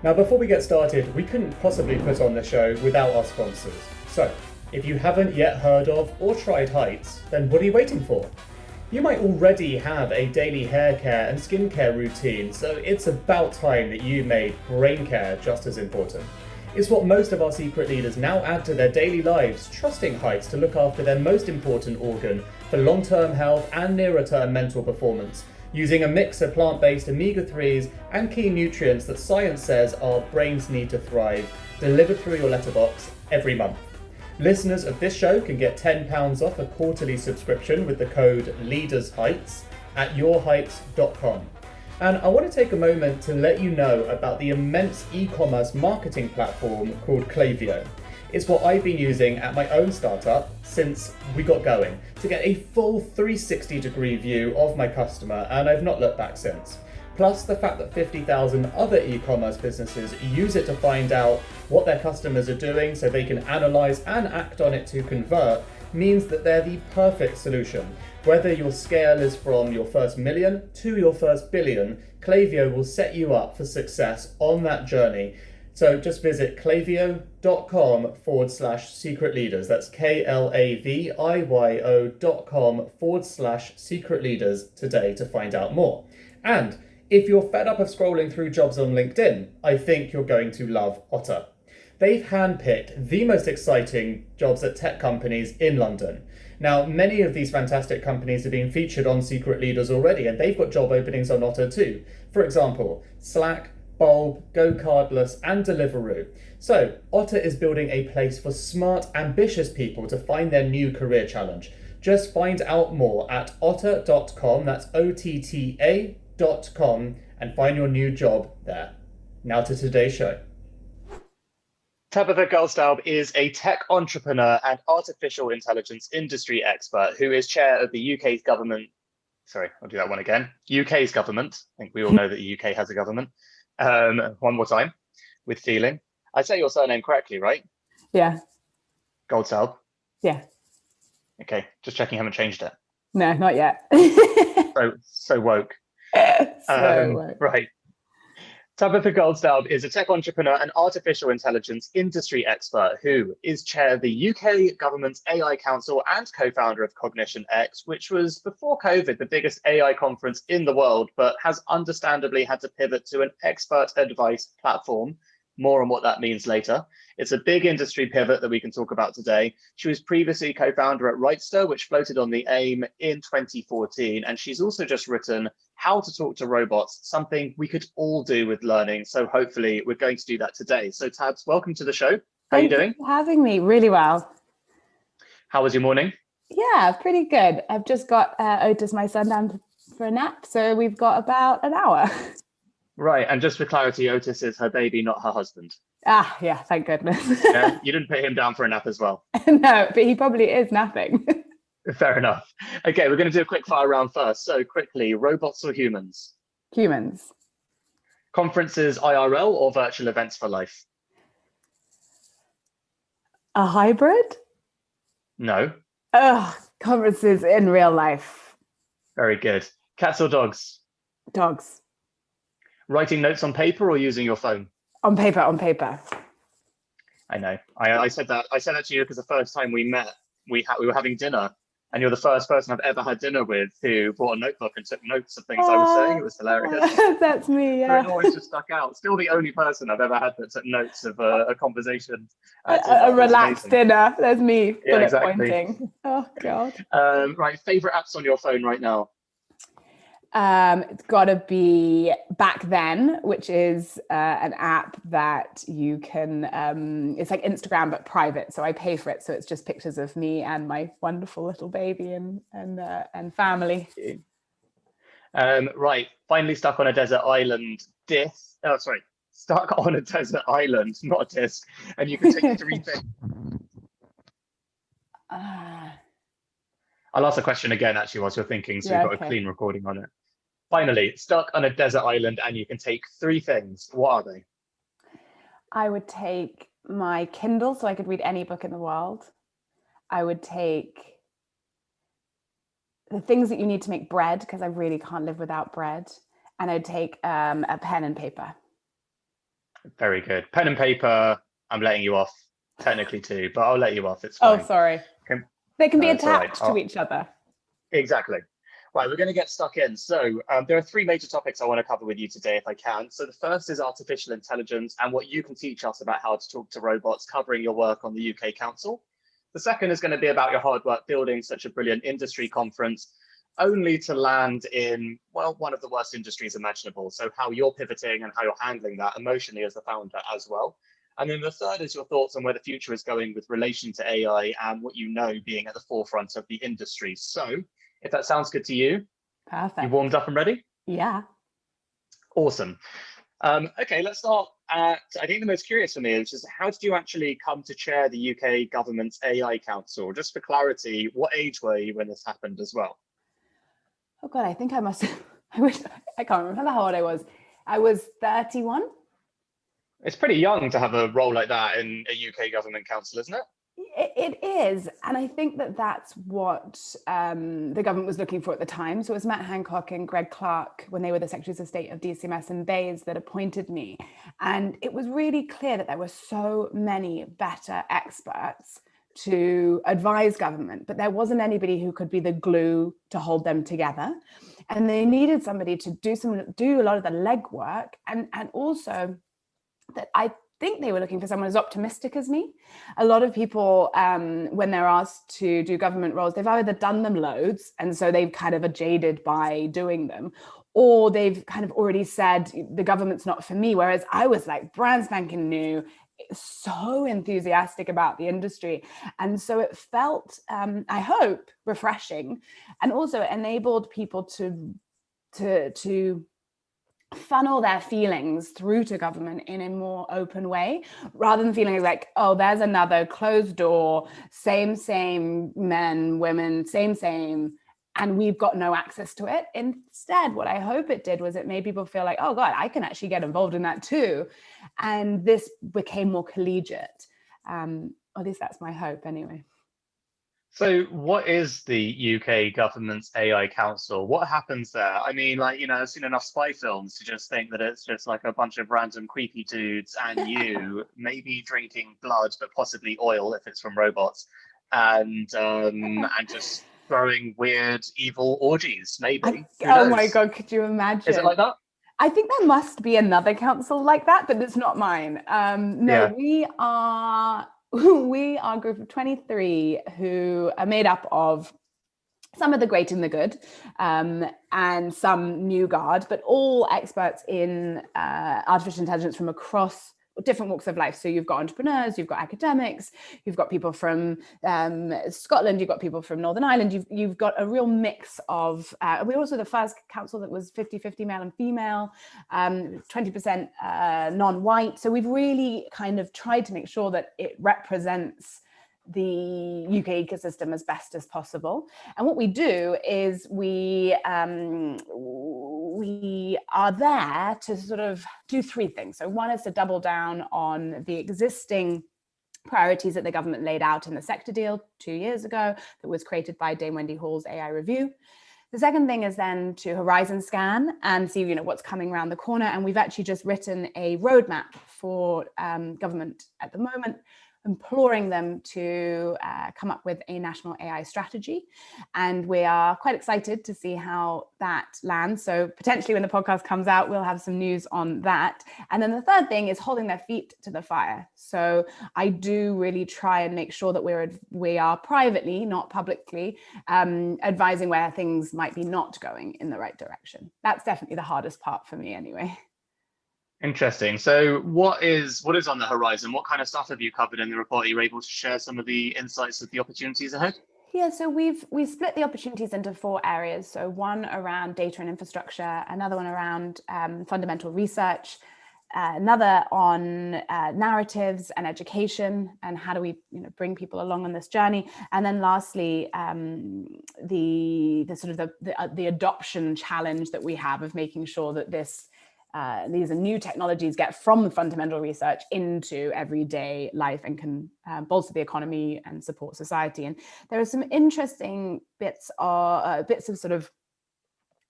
Now, before we get started, we couldn't possibly put on the show without our sponsors. So, if you haven't yet heard of or tried Heights, then what are you waiting for? You might already have a daily hair care and skincare routine, so it's about time that you made brain care just as important. It's what most of our secret leaders now add to their daily lives, trusting Heights to look after their most important organ for long-term health and nearer-term mental performance, using a mix of plant-based omega-3s and key nutrients that science says our brains need to thrive, delivered through your letterbox every month. Listeners of this show can get £10 off a quarterly subscription with the code LEADERSHEIGHTS at yourheights.com. And I want to take a moment to let you know about the immense e-commerce marketing platform called Klaviyo. It's what I've been using at my own startup since we got going to get a full 360-degree view of my customer, and I've not looked back since. Plus, the fact that 50,000 other e-commerce businesses use it to find out what their customers are doing so they can analyze and act on it to convert means that they're the perfect solution. Whether your scale is from your first million to your first billion, Klaviyo will set you up for success on that journey. So just visit klaviyo.com/secret leaders. That's klaviyo.com/secret leaders today to find out more. And if you're fed up of scrolling through jobs on LinkedIn, I think you're going to love Otter. They've handpicked the most exciting jobs at tech companies in London. Now, many of these fantastic companies are being featured on Secret Leaders already, and they've got job openings on Otter too. For example, Slack, Bulb, GoCardless, and Deliveroo. So, Otter is building a place for smart, ambitious people to find their new career challenge. Just find out more at otter.com, that's OTTA.com, and find your new job there. Now to today's show. Tabitha Goldstaub is a tech entrepreneur and artificial intelligence industry expert who is chair of the UK's government. Sorry, I'll do that one again. UK's government. I think we all know that the UK has a government. One more time, with feeling. I say your surname correctly, right? Yeah. Goldstaub? Yeah. Okay, just checking you haven't changed it. No, not yet. So woke. Right. Tabitha Goldstaub is a tech entrepreneur and artificial intelligence industry expert who is chair of the UK government's AI Council and co-founder of CognitionX, which was, before COVID, the biggest AI conference in the world, but has understandably had to pivot to an expert advice platform. More on what that means later. It's a big industry pivot that we can talk about today. She was previously co-founder at Rightster, which floated on the AIM in 2014. And she's also just written How to Talk to Robots, something we could all do with learning. So hopefully we're going to do that today. So Tabs, welcome to the show. How are you doing? Thanks for having me. Really well. How was your morning? Yeah, pretty good. I've just got Otis, my son, down for a nap. So we've got about an hour. Right. And just for clarity, Otis is her baby, not her husband. Ah, yeah, thank goodness. Yeah, you didn't put him down for a nap as well. No, but he probably is napping. Fair enough. Okay, we're going to do a quick fire round first. So quickly, robots or humans? Humans. Conferences, IRL, or virtual events for life? A hybrid? No. Conferences in real life. Very good. Cats or dogs? Dogs. Writing notes on paper or using your phone? On paper. I know. I said that to you because the first time we met, we were having dinner, and you're the first person I've ever had dinner with who brought a notebook and took notes of things I was saying. It was hilarious. That's me, yeah. It always just stuck out. Still the only person I've ever had that took notes of a conversation. A relaxed dinner. That's me. Yeah, exactly. Pointing. Oh, God. Right, favorite apps on your phone right now? It's got to be Back Then, which is an app that you can, it's like Instagram, but private. So I pay for it. So it's just pictures of me and my wonderful little baby and family. Right, finally stuck on a desert island. Stuck on a desert island, not a disc. And you can take 3 things. I'll ask the question again, actually, whilst you're thinking, so we've got a clean recording on it. Finally, stuck on a desert island and you can take 3 things. What are they? I would take my Kindle so I could read any book in the world. I would take the things that you need to make bread, because I really can't live without bread. And I'd take a pen and paper. Very good. Pen and paper, I'm letting you off technically too, but I'll let you off. It's Oh, fine. sorry. They can be It's all right. attached to each other. Exactly. Right, we're going to get stuck in. So there are three major topics I want to cover with you today, if I can. So the first is artificial intelligence and what you can teach us about how to talk to robots, covering your work on the UK Council. The second is going to be about your hard work building such a brilliant industry conference, only to land in, well, one of the worst industries imaginable. So how you're pivoting and how you're handling that emotionally as the founder as well. And then the third is your thoughts on where the future is going with relation to AI and what you know being at the forefront of the industry. So if that sounds good to you, Perfect. you warmed up and ready? Yeah. Awesome. Okay, let's start at, I think the most curious for me is just how did you actually come to chair the UK government's AI Council? Just for clarity, what age were you when this happened as well? Oh God, I think I must have, I can't remember how old I was. I was 31. It's pretty young to have a role like that in a UK government council, isn't it? It is. And I think that that's what the government was looking for at the time. So it was Matt Hancock and Greg Clark, when they were the Secretaries of State of DCMS and BEIS, that appointed me. And it was really clear that there were so many better experts to advise government, but there wasn't anybody who could be the glue to hold them together. And they needed somebody to do a lot of the legwork, and also that I think they were looking for someone as optimistic as me. A lot of people, when they're asked to do government roles, they've either done them loads, and so they've kind of are jaded by doing them, or they've kind of already said, the government's not for me. Whereas I was like brand spanking new, so enthusiastic about the industry. And so it felt, I hope, refreshing, and also enabled people to funnel their feelings through to government in a more open way, rather than feeling like, oh, there's another closed door, same men, women, same, and we've got no access to it. Instead, what I hope it did was it made people feel like, oh God, I can actually get involved in that too. And this became more collegiate. At least that's my hope anyway. So what is the UK government's AI Council? What happens there? I mean, like, I've seen enough spy films to just think that it's just like a bunch of random creepy dudes and you maybe drinking blood, but possibly oil if it's from robots, and just throwing weird, evil orgies, maybe. Oh my God, could you imagine? Is it like that? I think there must be another council like that, but it's not mine. We are a group of 23 who are made up of some of the great and the good, and some new guard, but all experts in artificial intelligence from across different walks of life. So you've got entrepreneurs, you've got academics, you've got people from Scotland, you've got people from Northern Ireland, you've got a real mix of, we're also the first council that was 50-50 male and female, 20% non-white. So we've really kind of tried to make sure that it represents the UK ecosystem as best as possible. And what we do is we are there to sort of do three things. So one is to double down on the existing priorities that the government laid out in the sector deal 2 years ago that was created by Dame Wendy Hall's AI review. The second thing is then to horizon scan and see, what's coming around the corner. And we've actually just written a roadmap for government at the moment, imploring them to come up with a national AI strategy. And we are quite excited to see how that lands. So potentially when the podcast comes out, we'll have some news on that. And then the third thing is holding their feet to the fire. So I do really try and make sure that we are privately, not publicly, advising where things might be not going in the right direction. That's definitely the hardest part for me anyway. Interesting. So what is on the horizon? What kind of stuff have you covered in the report? Are you able to share some of the insights of the opportunities ahead? Yeah, so we've split the opportunities into 4 areas. So one around data and infrastructure, another one around fundamental research, another on narratives and education, and how do we bring people along on this journey, and then lastly the sort of the adoption challenge that we have of making sure that these are new technologies get from the fundamental research into everyday life and can bolster the economy and support society. And there are some interesting bits of sort of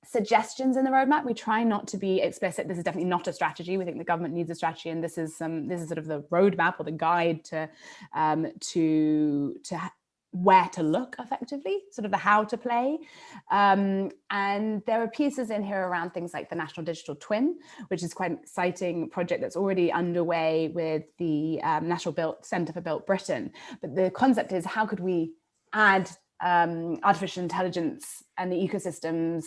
suggestions in the roadmap. We try not to be explicit. This is definitely not a strategy. We think the government needs a strategy, and this is sort of the roadmap or the guide to where to look effectively, sort of the how to play. And there are pieces in here around things like the National Digital Twin, which is quite an exciting project that's already underway with the National Centre for Built Britain. But the concept is, how could we add artificial intelligence and the ecosystems,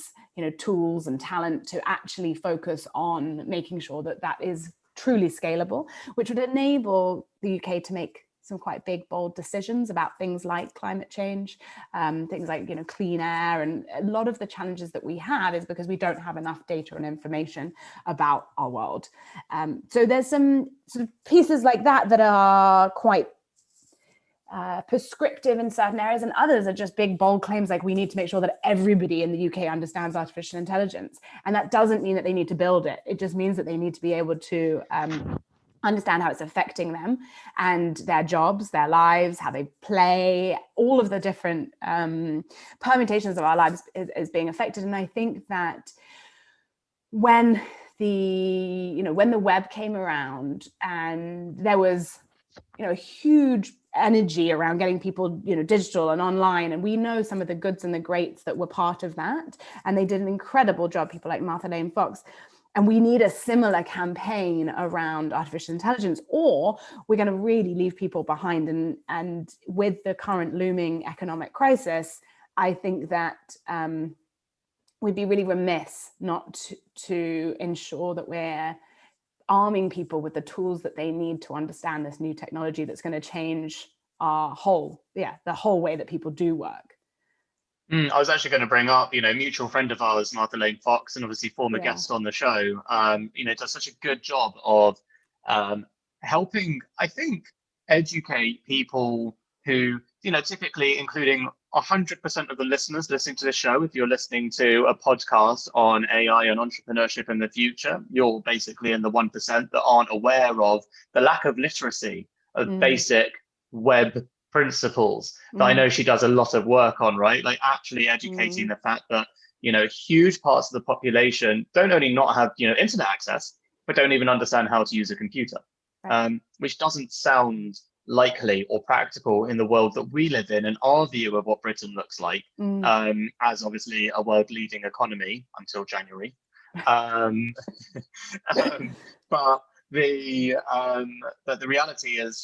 tools and talent to actually focus on making sure that that is truly scalable, which would enable the UK to make some quite big, bold decisions about things like climate change, things like, clean air. And a lot of the challenges that we have is because we don't have enough data and information about our world. So there's some sort of pieces like that are quite prescriptive in certain areas, and others are just big, bold claims like we need to make sure that everybody in the UK understands artificial intelligence. And that doesn't mean that they need to build it. It just means that they need to be able to understand how it's affecting them and their jobs, their lives, how they play, all of the different permutations of our lives is being affected. And I think that when the web came around and there was a huge energy around getting people digital and online, and we know some of the goods and the greats that were part of that, and they did an incredible job, people like Martha Lane Fox. And we need a similar campaign around artificial intelligence, or we're going to really leave people behind. And with the current looming economic crisis, I think that we'd be really remiss not to ensure that we're arming people with the tools that they need to understand this new technology that's going to change the whole way that people do work. I was actually going to bring up, mutual friend of ours, Martha Lane Fox, and obviously former guest on the show, does such a good job of helping, I think, educate people who, typically including 100% of the listeners listening to the show. If you're listening to a podcast on AI and entrepreneurship in the future, you're basically in the 1% that aren't aware of the lack of literacy of basic web principles that I know she does a lot of work on, right? Like actually educating the fact that, huge parts of the population don't only not have, internet access, but don't even understand how to use a computer, which doesn't sound likely or practical in the world that we live in and our view of what Britain looks like, as obviously a world leading economy until January. But the reality is,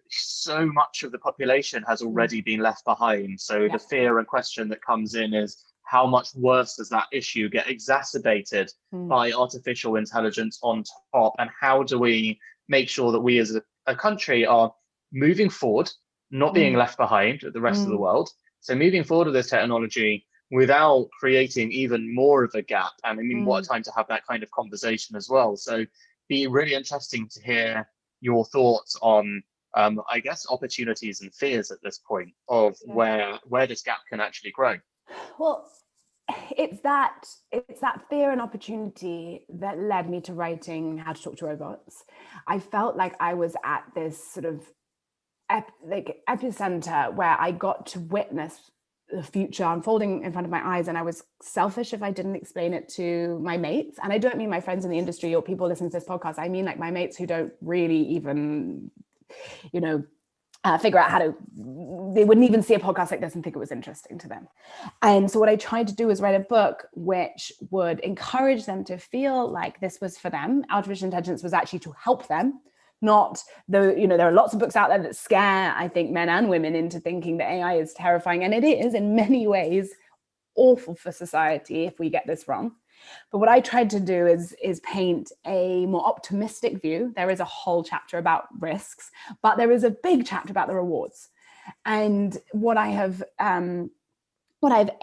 so much of the population has already been left behind. So the fear and question that comes in is, how much worse does that issue get exacerbated by artificial intelligence on top? And how do we make sure that we as a country are moving forward, not being left behind with the rest of the world? So moving forward with this technology without creating even more of a gap. And I mean, what a time to have that kind of conversation as well. So be really interesting to hear your thoughts on, I guess, opportunities and fears at this point of where this gap can actually grow. Well, it's that fear and opportunity that led me to writing How to Talk to Robots. I felt like I was at this sort of epicenter where I got to witness the future unfolding in front of my eyes, and I was selfish if I didn't explain it to my mates. And I don't mean my friends in the industry or people listening to this podcast. I mean like my mates who don't really even, figure out how to, they wouldn't even see a podcast like this and think it was interesting to them. And so what I tried to do was write a book which would encourage them to feel like this was for them. Artificial intelligence was actually to help them. Not though, there are lots of books out there that scare, I think, men and women into thinking that AI is terrifying. And it is in many ways awful for society if we get this wrong. But what I tried to do is paint a more optimistic view. There is a whole chapter about risks, but there is a big chapter about the rewards. And what I've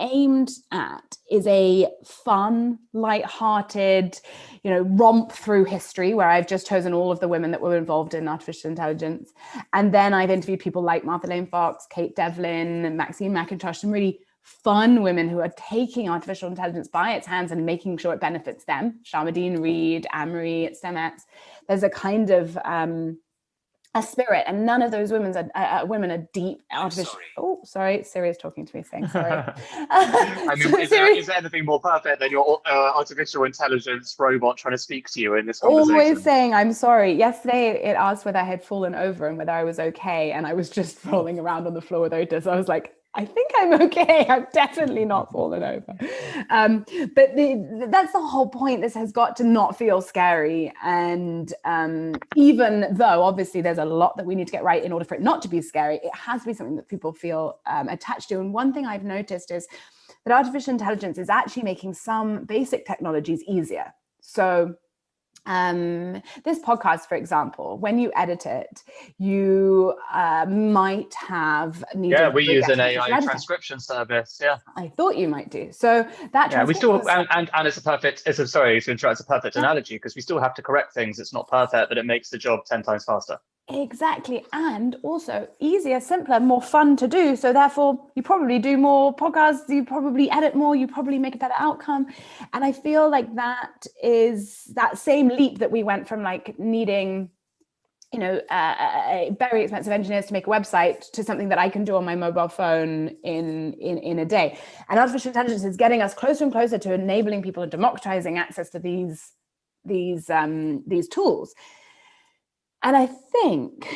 aimed at is a fun, light-hearted, romp through history where I've just chosen all of the women that were involved in artificial intelligence. And then I've interviewed people like Martha Lane Fox, Kate Devlin, and Maxine McIntosh, some really fun women who are taking artificial intelligence by its hands and making sure it benefits them. Sharmadine Reed, Anne-Marie at STEMX. There's a kind of a spirit, and none of those women are deep artificial. Oh, sorry, Siri is talking to me saying sorry. I mean, is there anything more perfect than your artificial intelligence robot trying to speak to you in this conversation? Always saying I'm sorry. Yesterday it asked whether I had fallen over and whether I was okay, and I was just rolling around on the floor with Otis. I was like, I think I'm okay. I've definitely not fallen over. But that's the whole point. This has got to not feel scary. And even though obviously there's a lot that we need to get right in order for it not to be scary, it has to be something that people feel attached to. And one thing I've noticed is that artificial intelligence is actually making some basic technologies easier. So this podcast, for example, when you edit it, you might have needed. Yeah, we use an AI transcription service. Yeah, I thought you might do. So that we still and it's a perfect. Sorry to interrupt. It's a perfect analogy because we still have to correct things. It's not perfect, but it makes the job 10 times faster. Exactly. And also easier, simpler, more fun to do. So therefore you probably do more podcasts, you probably edit more, you probably make a better outcome. And I feel like that is that same leap that we went from like needing, very expensive engineers to make a website to something that I can do on my mobile phone in a day. And artificial intelligence is getting us closer and closer to enabling people and democratizing access to these tools. And I think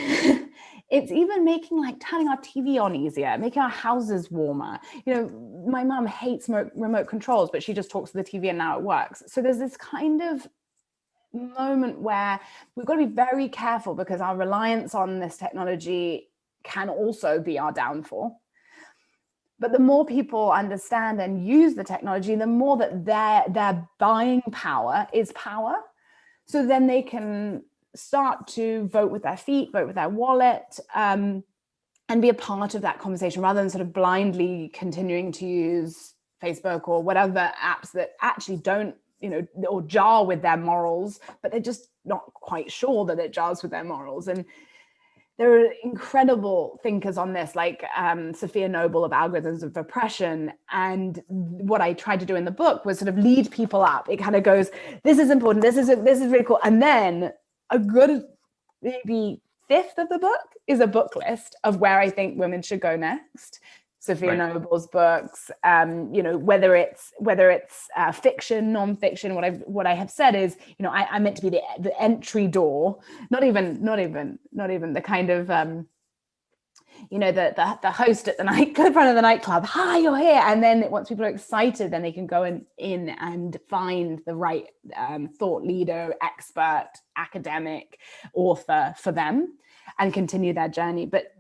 it's even making like turning our TV on easier, making our houses warmer. My mom hates remote controls, but she just talks to the TV and now it works. So there's this kind of moment where we've got to be very careful because our reliance on this technology can also be our downfall. But the more people understand and use the technology, the more that their buying power is power. So then they can start to vote with their feet, vote with their wallet, and be a part of that conversation rather than sort of blindly continuing to use Facebook or whatever apps that actually don't, or jar with their morals, but they're just not quite sure that it jars with their morals. And there are incredible thinkers on this, like Sophia Noble of Algorithms of Oppression. And what I tried to do in the book was sort of lead people up. It kind of goes, this is important, this is really cool. And then a good maybe fifth of the book is a book list of where I think women should go next. Sophia Noble's books, whether it's fiction, non-fiction. What I have said is, I'm meant to be the entry door, not even the kind of the host at the nightclub, front of the nightclub. Hi, you're here. And then once people are excited, then they can go in and find the right thought leader, expert, academic, author for them and continue their journey. But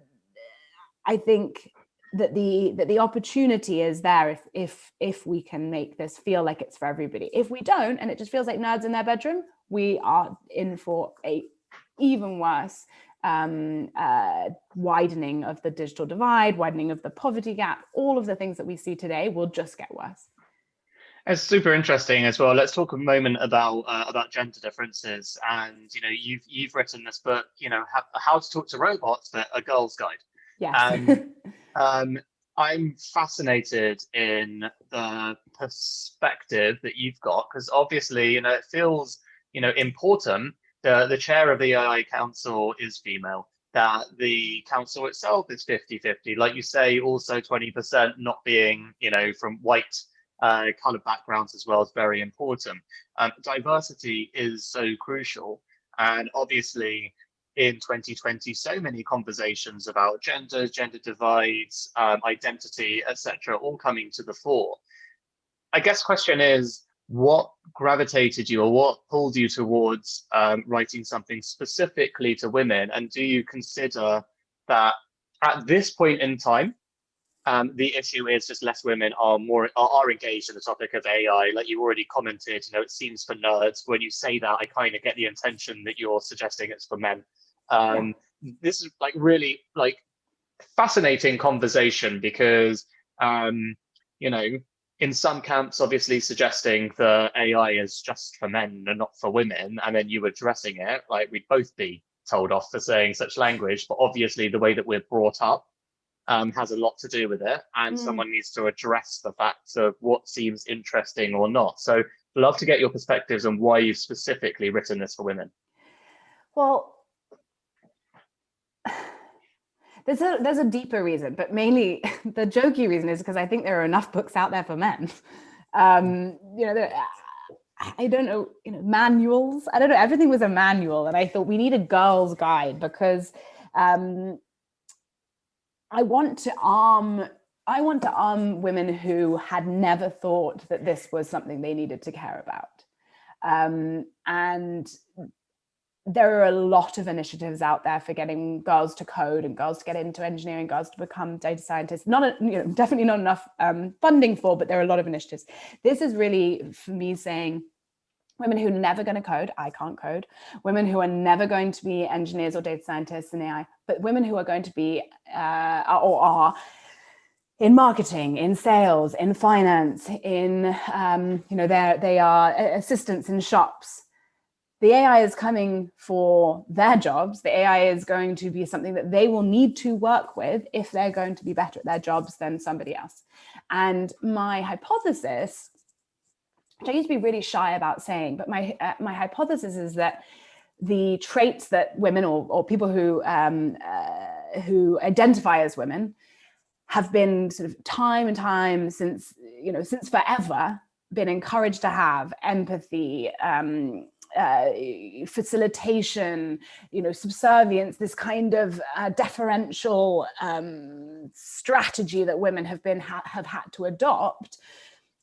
I think that the opportunity is there if we can make this feel like it's for everybody. If we don't, and it just feels like nerds in their bedroom, we are in for a even worse widening of the digital divide, widening of the poverty gap. All of the things that we see today will just get worse. It's super interesting as well. Let's talk a moment about gender differences. And you've written this book, how to talk to robots, but a girl's guide. Yes. I'm fascinated in the perspective that you've got because obviously, it feels, important. The chair of the AI Council is female, that the council itself is 50-50. Like you say, also 20% not being, from white colored backgrounds as well is very important. Diversity is so crucial. And obviously, in 2020, so many conversations about gender divides, identity, etc., all coming to the fore. I guess question is, what gravitated you or what pulled you towards writing something specifically to women? And do you consider that at this point in time, the issue is just less women are engaged in the topic of AI? Like you already commented, it seems for nerds. When you say that, I kind of get the intention that you're suggesting it's for men. This is really fascinating conversation because, in some camps, obviously suggesting that AI is just for men and not for women, and then you addressing it, we'd both be told off for saying such language. But obviously the way that we're brought up has a lot to do with it, and someone needs to address the facts of what seems interesting or not. So I'd love to get your perspectives on why you've specifically written this for women. Well, there's a deeper reason, but mainly the jokey reason is because I think there are enough books out there for men. I don't know, manuals. I don't know. Everything was a manual, and I thought we need a girl's guide because I want to arm women who had never thought that this was something they needed to care about. And there are a lot of initiatives out there for getting girls to code and girls to get into engineering, girls to become data scientists. Definitely not enough funding for, but there are a lot of initiatives. This is really, for me, saying women who are never going to code, I can't code, women who are never going to be engineers or data scientists in AI, but women who are going to be or are in marketing, in sales, in finance, in, they are assistants in shops. The AI is coming for their jobs. The AI is going to be something that they will need to work with if they're going to be better at their jobs than somebody else. And my hypothesis, which I used to be really shy about saying, but my hypothesis is that the traits that women or people who identify as women have been sort of time and time since forever been encouraged to have: empathy, facilitation, subservience, this kind of deferential strategy that women have had to adopt.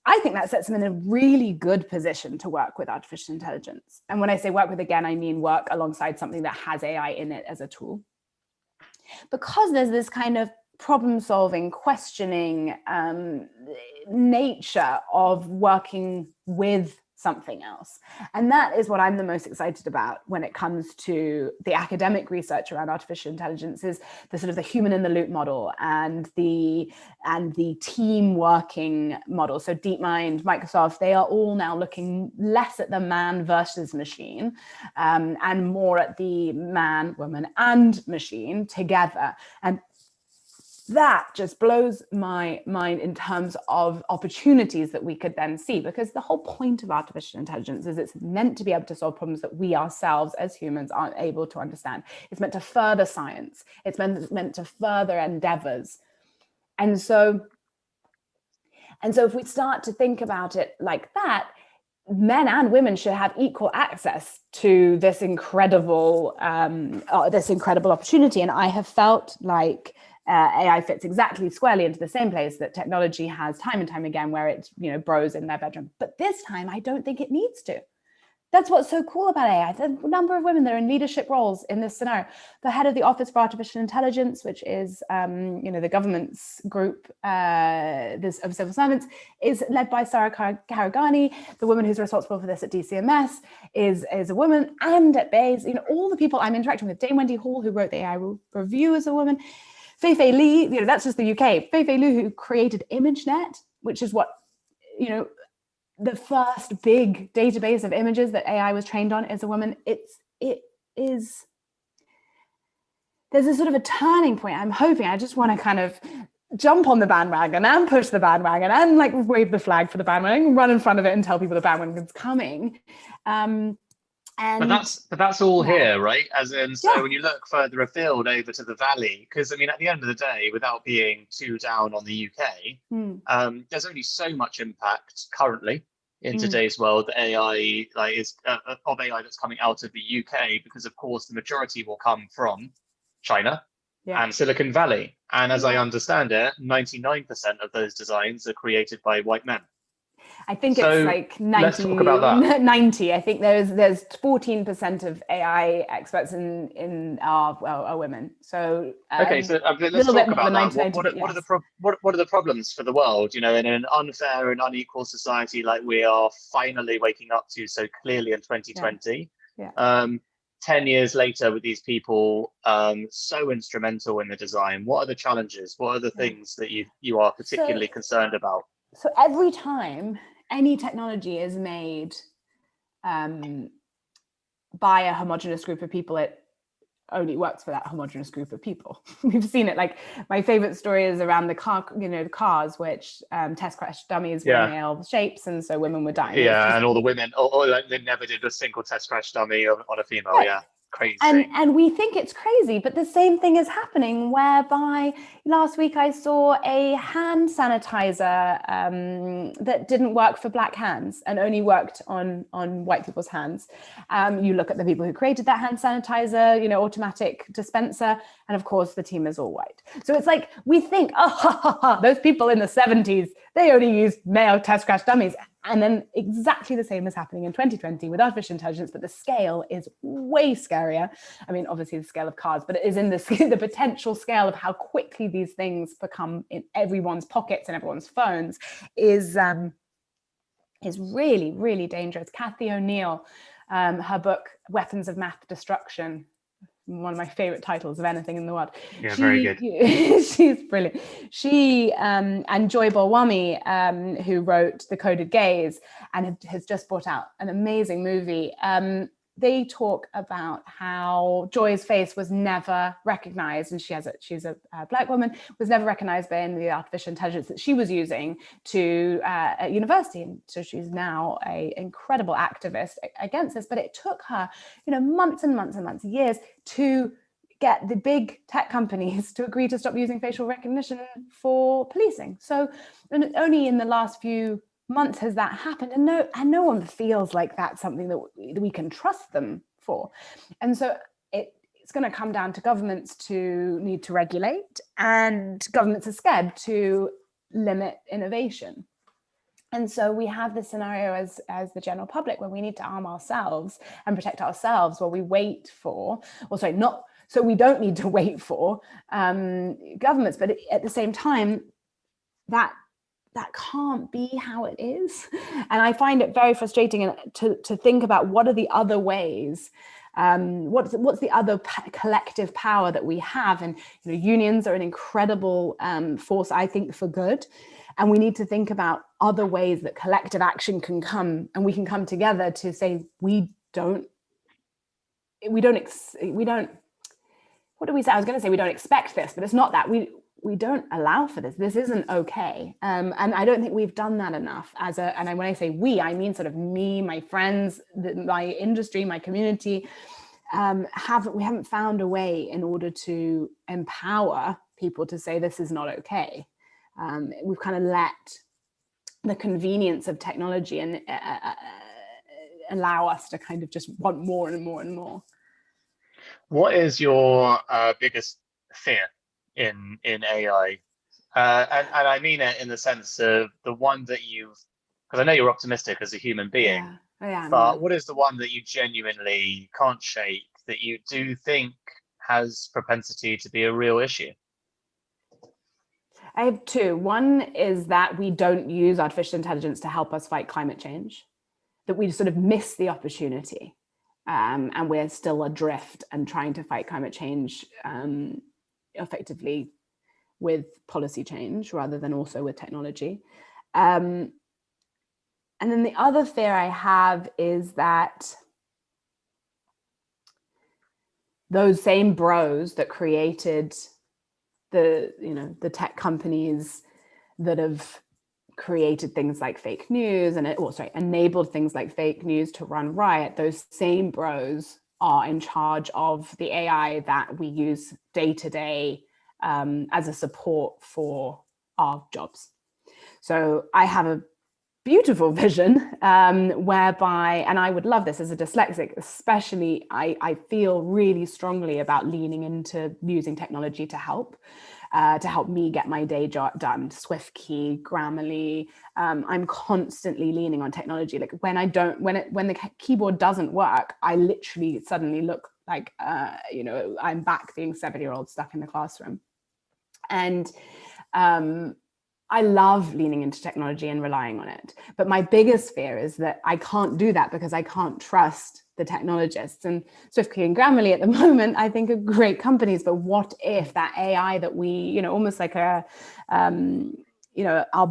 I think that sets them in a really good position to work with artificial intelligence. And when I say work with, again, I mean work alongside something that has AI in it as a tool. Because there's this kind of problem-solving, questioning nature of working with something else. And that is what I'm the most excited about when it comes to the academic research around artificial intelligence, is the sort of the human in the loop model and the team working model. So DeepMind, Microsoft, they are all now looking less at the man versus machine and more at the man, woman, and machine together. And that just blows my mind in terms of opportunities that we could then see, because the whole point of artificial intelligence is it's meant to be able to solve problems that we ourselves as humans aren't able to understand. It's meant to further science. It's meant to further endeavors. And so if we start to think about it like that, men and women should have equal access to this incredible opportunity. And I have felt like AI fits exactly squarely into the same place that technology has time and time again, where it's, bros in their bedroom. But this time, I don't think it needs to. That's what's so cool about AI. The number of women that are in leadership roles in this scenario. The head of the Office for Artificial Intelligence, which is, the government's group of civil servants, is led by Sarah Karagani. The woman who's responsible for this at DCMS is a woman. And at Bayes, all the people I'm interacting with, Dame Wendy Hall, who wrote the AI review, is a woman. Fei-Fei Li, that's just the UK. Fei-Fei Li, who created ImageNet, which is what, the first big database of images that AI was trained on, is a woman. There's a sort of a turning point. I'm hoping, I just want to kind of jump on the bandwagon and push the bandwagon and wave the flag for the bandwagon, run in front of it and tell people the bandwagon's coming. But that's all here, right? As in, so when you look further afield over to the valley, because at the end of the day, without being too down on the UK, there's only so much impact currently in today's world that AI of AI that's coming out of the UK, because of course the majority will come from China and Silicon Valley, and as I understand it, 99% of those designs are created by white men. I think it's like 90. Let's talk about that. 90. I think there's 14% of AI experts in are women. So okay, so let's talk about that. What are the problems for the world? In an unfair and unequal society like we are finally waking up to so clearly in 2020. 10 years later, with these people so instrumental in the design, what are the challenges? What are the things that you are particularly concerned about? So every time any technology is made by a homogenous group of people, it only works for that homogenous group of people. We've seen it. Like, my favorite story is around the cars, which test crash dummies were male shapes, and so women were dying. And all the women, they never did a single test crash dummy on a female. crazy. And we think it's crazy, but the same thing is happening, whereby last week I saw a hand sanitizer that didn't work for black hands and only worked on white people's hands. You look at the people who created that hand sanitizer, automatic dispenser, and of course the team is all white. So it's like, we think, those people in the 70s, they only used male test crash dummies. And then exactly the same is happening in 2020 with artificial intelligence, but the scale is way scarier. I mean, obviously the scale of cars, but it is in the potential scale of how quickly these things become in everyone's pockets and everyone's phones is really, really dangerous. Cathy O'Neill, her book, Weapons of Math Destruction, one of my favorite titles of anything in the world. Yeah, very good. She's brilliant. She and Joy Bolwami, who wrote The Coded Gaze and has just brought out an amazing movie. They talk about how Joy's face was never recognized, and she's a black woman, was never recognized by the artificial intelligence that she was using at university. And so she's now an incredible activist against this, but it took her, months and months and months, years to get the big tech companies to agree to stop using facial recognition for policing. So, and only in the last few months has that happened, and no one feels like that's something that we can trust them for. And so it's going to come down to governments to need to regulate, and governments are scared to limit innovation. And so we have this scenario as the general public where we need to arm ourselves and protect ourselves while we wait for, so we don't need to wait for governments, but at the same time, that can't be how it is. And I find it very frustrating to think about what are the other ways, what's the other collective power that we have. And unions are an incredible force, I think, for good. And we need to think about other ways that collective action can come, and we can come together to say, we don't, what do we say? I was going to say we don't expect this, but it's not that. We don't allow for this. This isn't okay. And I don't think we've done that enough and when I say we, I mean sort of me, my friends, my industry, my community, we haven't found a way in order to empower people to say this is not okay. We've kind of let the convenience of technology and allow us to kind of just want more and more and more. What is your biggest fear in AI? And I mean it in the sense of the one that because I know you're optimistic as a human being, yeah, I am, but what is the one that you genuinely can't shake, that you do think has propensity to be a real issue? I have two. One is that we don't use artificial intelligence to help us fight climate change, that we sort of miss the opportunity, and we're still adrift and trying to fight climate change effectively with policy change rather than also with technology. And then the other fear I have is that those same bros that created the tech companies that have created things like fake news and enabled things like fake news to run riot, those same bros are in charge of the AI that we use day to day as a support for our jobs. So I have a beautiful vision whereby, and I would love this as a dyslexic, especially, I feel really strongly about leaning into using technology to help me get my day job done. SwiftKey, Grammarly. I'm constantly leaning on technology. Like when the keyboard doesn't work, I literally suddenly look like I'm back being 7-year-old stuck in the classroom. And I love leaning into technology and relying on it. But my biggest fear is that I can't do that because I can't trust the technologists. And SwiftKey and Grammarly at the moment, I think, are great companies. But what if that AI that we, almost like our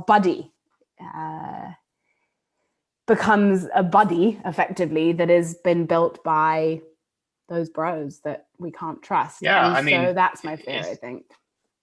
buddy, becomes a buddy effectively that has been built by those bros that we can't trust? Yeah, and so that's my fear, I think.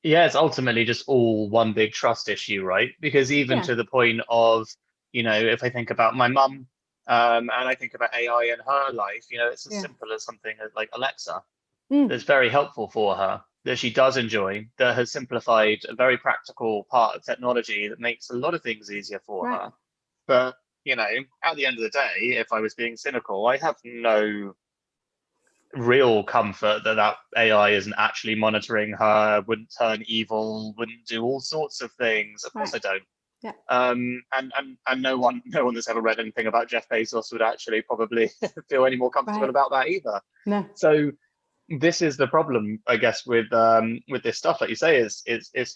Yeah, it's ultimately just all one big trust issue, right? Because even to the point of, if I think about my mum, And I think about AI in her life, it's as simple as something like Alexa that's very helpful for her, that she does enjoy, that has simplified a very practical part of technology that makes a lot of things easier for her. But, at the end of the day, if I was being cynical, I have no real comfort that AI isn't actually monitoring her, wouldn't turn evil, wouldn't do all sorts of things. Of course I don't. Yeah. And no one that's ever read anything about Jeff Bezos would actually probably feel any more comfortable about that either. No. So this is the problem, I guess, with this stuff, like you say, is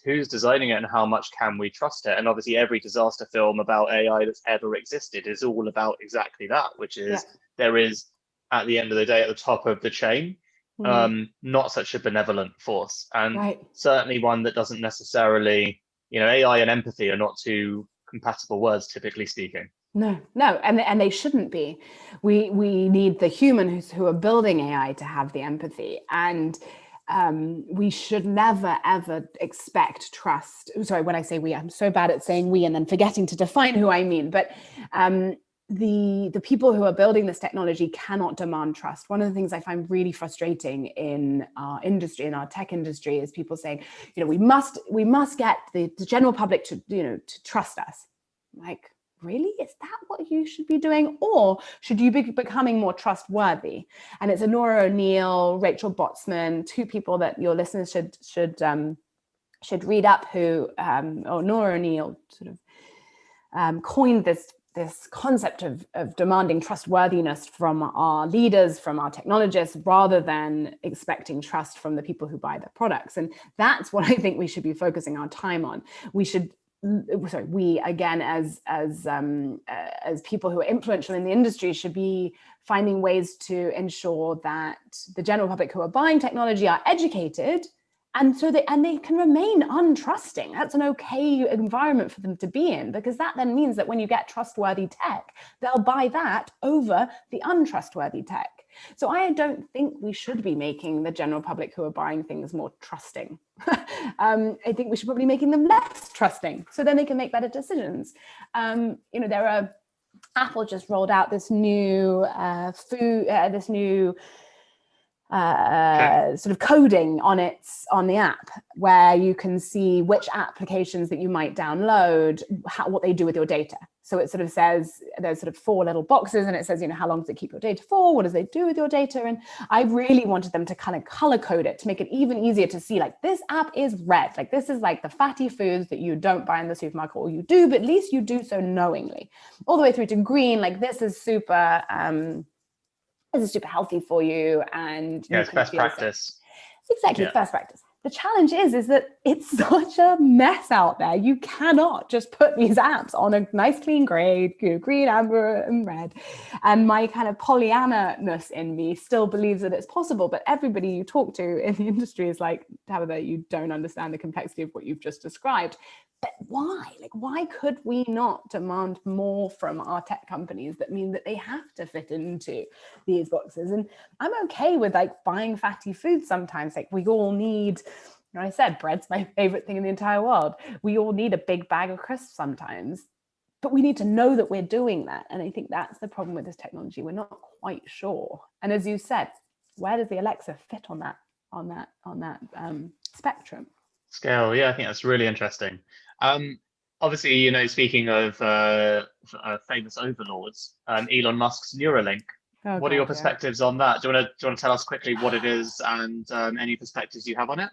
who's designing it and how much can we trust it? And obviously every disaster film about AI that's ever existed is all about exactly that, which is there is, at the end of the day, at the top of the chain, not such a benevolent force, and certainly one that doesn't necessarily, AI and empathy are not two compatible words, typically speaking. No, and they shouldn't be. We need the humans who are building AI to have the empathy, and we should never ever expect trust. Sorry, when I say we, I'm so bad at saying we and then forgetting to define who I mean. But the people who are building this technology cannot demand trust. One of the things I find really frustrating in our industry, in our tech industry, is people saying, we must get the general public to trust us. Like, really? Is that what you should be doing? Or should you be becoming more trustworthy? And it's Nora O'Neill, Rachel Botsman, two people that your listeners should read up, who, or Nora O'Neill sort of coined this concept of demanding trustworthiness from our leaders, from our technologists, rather than expecting trust from the people who buy the products. And that's what I think we should be focusing our time on. We again, as people who are influential in the industry, should be finding ways to ensure that the general public who are buying technology are educated, and so they can remain untrusting. That's an okay environment for them to be in, because that then means that when you get trustworthy tech, they'll buy that over the untrustworthy tech. So I don't think we should be making the general public who are buying things more trusting. I think we should probably be making them less trusting, so then they can make better decisions. Apple just rolled out this new sort of coding on the app, where you can see which applications that you might download, what they do with your data. So it sort of says, there's sort of 4 little boxes, and it says, how long does it keep your data for? What does they do with your data? And I really wanted them to kind of color code it to make it even easier to see, like, this app is red. Like, this is like the fatty foods that you don't buy in the supermarket, or you do, but at least you do so knowingly. All the way through to green, like, this is super healthy for you, and it's best practice. Exactly, best practice. The challenge is that it's such a mess out there. You cannot just put these apps on a nice clean grade, green, amber, and red. And my kind of Pollyanna-ness in me still believes that it's possible, but everybody you talk to in the industry is like, Tabitha, you don't understand the complexity of what you've just described. But why? Like, why could we not demand more from our tech companies that mean that they have to fit into these boxes? And I'm okay with like buying fatty foods sometimes. Like, we all need, I said, bread's my favorite thing in the entire world. We all need a big bag of crisps sometimes, but we need to know that we're doing that. And I think that's the problem with this technology. We're not quite sure. And as you said, where does the Alexa fit on that spectrum? Scale, yeah, I think that's really interesting. Obviously, speaking of famous overlords, Elon Musk's Neurolink. What are your perspectives on that? Do you want to tell us quickly what it is, and any perspectives you have on it?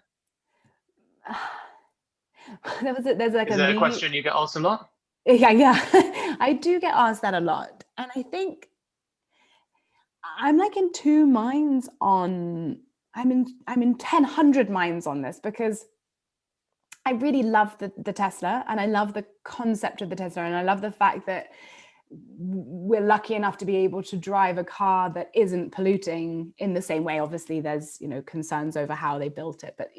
There's like is that a question you get asked a lot? Yeah. I do get asked that a lot, and I think I'm like in two minds on. I'm in 100 minds on this, because I really love the Tesla, and I love the concept of the Tesla, and I love the fact that we're lucky enough to be able to drive a car that isn't polluting in the same way. Obviously, there's concerns over how they built it, but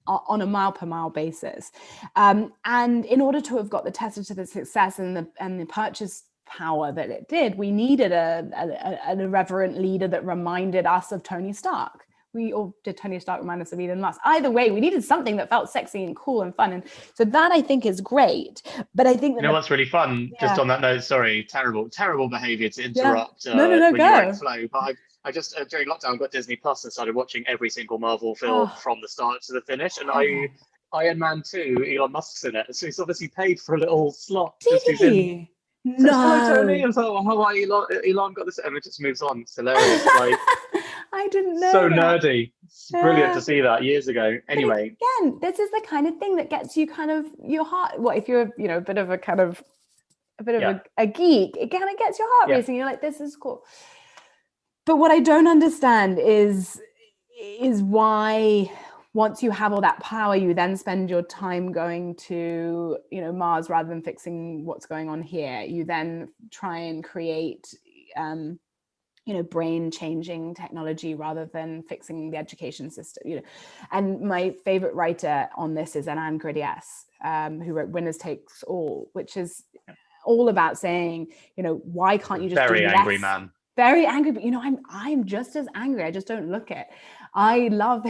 on a mile per mile basis. And in order to have got the Tesla to the success and the purchase power that it did, we needed an irreverent leader that reminded us of Tony Stark. we all did Tony Stark remind us of Elon Musk. Either way, we needed something that felt sexy and cool and fun. And so that I think is great. But I think that what's really fun, just on that note, sorry, terrible behavior to interrupt No, when go. you're in flow. But I just, during lockdown, got Disney Plus and started watching every single Marvel film from the start to the finish. And Iron Man 2, Elon Musk's in it. So he's obviously paid for a little slot. Did he? Says, hello, Tony. I was like, well, how are you? Elon got this. And it just moves on. It's hilarious. Like, I didn't know. So nerdy. It's brilliant to see that years ago. Anyway. But again, this is the kind of thing that gets you kind of your heart. Well, if you're, a bit of a kind of, a geek, it kind of gets your heart racing. You're like, this is cool. But what I don't understand is why, once you have all that power, you then spend your time going to, Mars rather than fixing what's going on here. You then try and create, brain changing technology rather than fixing the education system. And my favorite writer on this is Anand Gridiyas, who wrote Winners Takes All, which is all about saying, why can't you just very do angry less? Man. Very angry, but I'm just as angry. I just don't look it. I love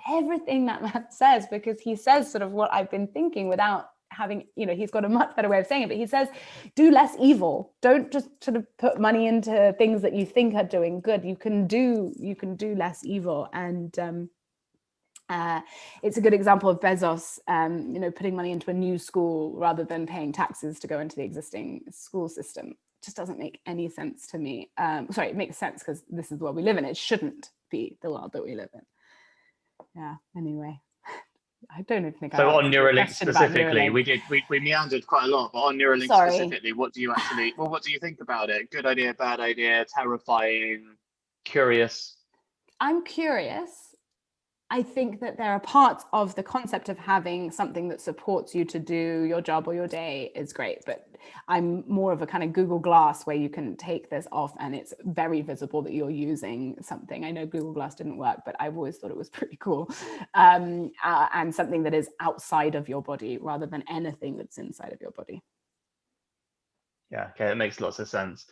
everything that man says, because he says sort of what I've been thinking without having, he's got a much better way of saying it, but he says, do less evil. Don't just sort of put money into things that you think are doing good. You can do less evil. And it's a good example of Bezos, putting money into a new school rather than paying taxes to go into the existing school system. Just doesn't make any sense to me. Sorry, it makes sense because this is the world we live in. It shouldn't be the world that we live in. Yeah, anyway. I don't even think so on Neurolink specifically, Neuralink. we meandered quite a lot, but on Neuralink specifically, what do you think about it? Good idea, bad idea, terrifying, curious? I'm curious. I think that there are parts of the concept of having something that supports you to do your job or your day is great, but I'm more of a kind of Google Glass where you can take this off and it's very visible that you're using something. I know Google Glass didn't work, but I've always thought it was pretty cool. And something that is outside of your body rather than anything that's inside of your body. Yeah, okay, that makes lots of sense.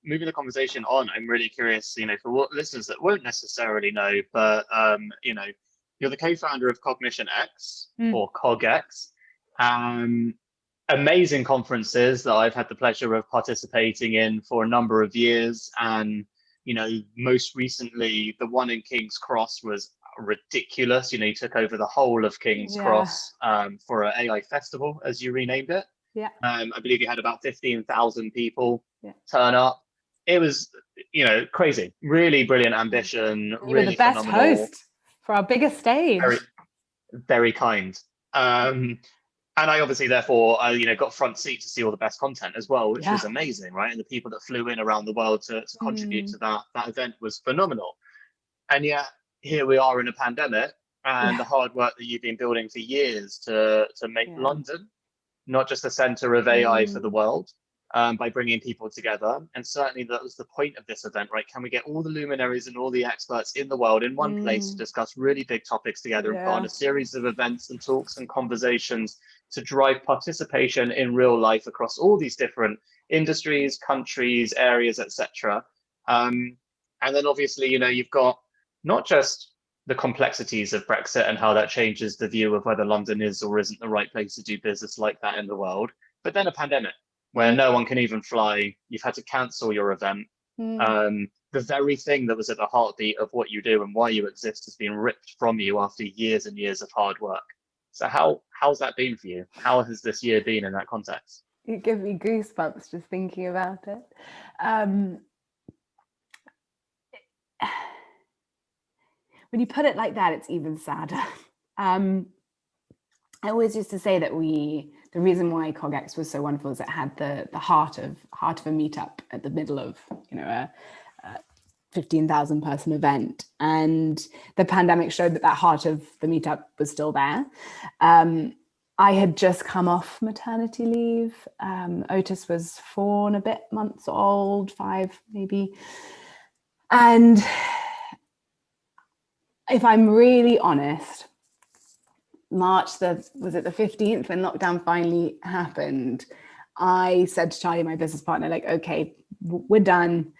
Moving the conversation on, I'm really curious, for what listeners that won't necessarily know, but you're the co-founder of CognitionX or CogX. Amazing conferences that I've had the pleasure of participating in for a number of years, and most recently the one in King's Cross was ridiculous. You took over the whole of King's Cross for an AI festival, as you renamed it. Yeah. I believe you had about 15,000 people turn up. It was, crazy. Really brilliant ambition. You really were the best phenomenal. host for our biggest stage. Very, very kind. And I obviously, therefore, got front seat to see all the best content as well, which was amazing, right? And the people that flew in around the world to contribute to that event was phenomenal. And yet, here we are in a pandemic, and the hard work that you've been building for years to make London not just a center of AI for the world, by bringing people together. And certainly that was the point of this event, right? Can we get all the luminaries and all the experts in the world in one place to discuss really big topics together and put on a series of events and talks and conversations to drive participation in real life across all these different industries, countries, areas, etc. And then obviously, you've got not just the complexities of Brexit and how that changes the view of whether London is or isn't the right place to do business like that in the world, but then a pandemic where no one can even fly. You've had to cancel your event. The very thing that was at the heartbeat of what you do and why you exist has been ripped from you after years and years of hard work. So how's that been for you? How has this year been in that context? You give me goosebumps just thinking about it. When you put it like that, it's even sadder. I always used to say that the reason why CogX was so wonderful is it had the heart of a meetup at the middle of a 15,000 person event, and the pandemic showed that heart of the meetup was still there. I had just come off maternity leave. Otis was 4 and a bit months old, 5 maybe, and if I'm really honest, March was it the 15th when lockdown finally happened, I said to Charlie, my business partner, like, okay, we're done.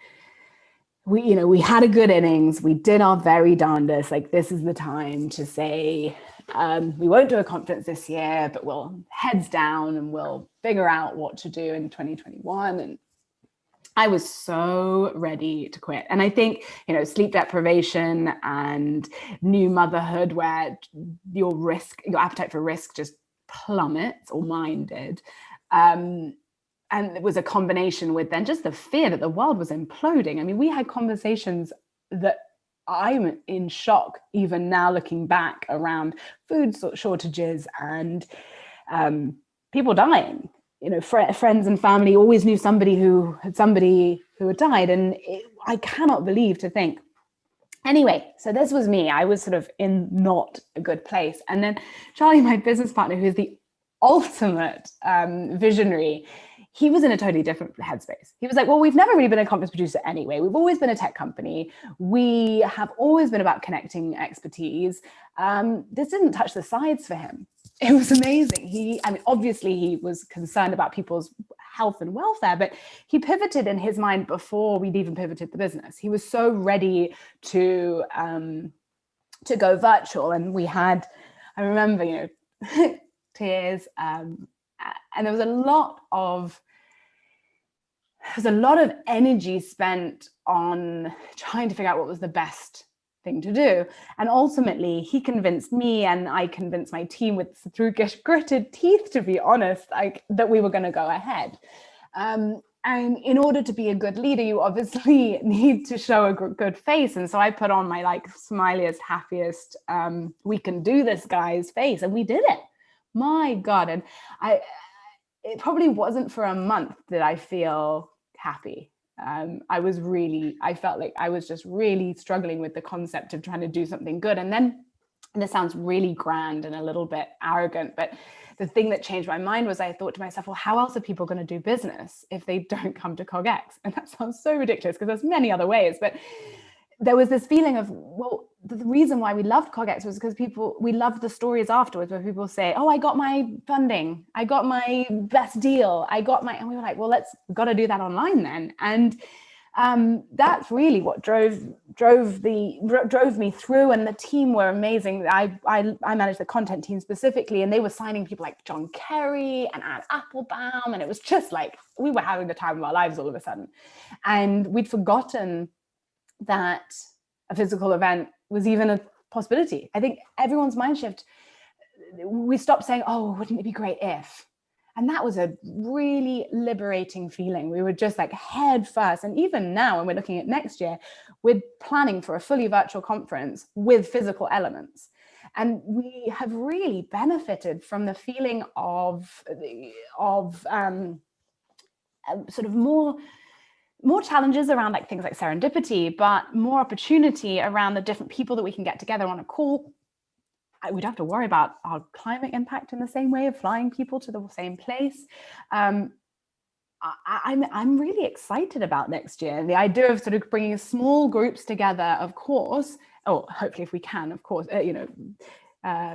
we had a good innings. We did our very darndest. Like, this is the time to say, we won't do a conference this year, but we'll heads down and we'll figure out what to do in 2021. And I was so ready to quit. And I think, sleep deprivation and new motherhood, where your appetite for risk just plummets, or mine did. And it was a combination with then just the fear that the world was imploding. I mean, we had conversations that I'm in shock even now looking back, around food shortages and people dying. Friends and family always knew somebody who had died. And I cannot believe to think. Anyway, so this was me. I was sort of in not a good place. And then Charlie, my business partner, who's the ultimate visionary, he was in a totally different headspace. He was like, well, we've never really been a conference producer anyway. We've always been a tech company. We have always been about connecting expertise. This didn't touch the sides for him. It was amazing. Obviously he was concerned about people's health and welfare, but he pivoted in his mind before we'd even pivoted the business. He was so ready to go virtual. And we had, I remember, tears, and there was a lot of energy spent on trying to figure out what was the best thing to do. And ultimately he convinced me, and I convinced my team through gritted teeth, to be honest, that we were going to go ahead. And in order to be a good leader, you obviously need to show a good face. And so I put on my smiliest, happiest, we can do this guys face, and we did it. My God. And it probably wasn't for a month that I feel happy. I felt like I was just really struggling with the concept of trying to do something good. And then, and this sounds really grand and a little bit arrogant, but the thing that changed my mind was I thought to myself, well, how else are people going to do business if they don't come to CogX? And that sounds so ridiculous because there's many other ways, but there was this feeling of, well, the reason why we loved CogX was because we loved the stories afterwards where people say, oh, I got my funding, I got my best deal, and we were like, well, we've got to do that online then. And that's really what drove me through. And the team were amazing. I managed the content team specifically, and they were signing people like John Kerry and Anne Applebaum, and it was just like we were having the time of our lives all of a sudden. And we'd forgotten that a physical event was even a possibility. I think everyone's mind shift, we stopped saying, oh, wouldn't it be great if? And that was a really liberating feeling. We were just like head first. And even now, when we're looking at next year, we're planning for a fully virtual conference with physical elements. And we have really benefited from the feeling of sort of more challenges around things like serendipity, but more opportunity around the different people that we can get together on a call. We don't have to worry about our climate impact in the same way of flying people to the same place. I'm really excited about next year. And the idea of sort of bringing small groups together, of course, or hopefully if we can, of course,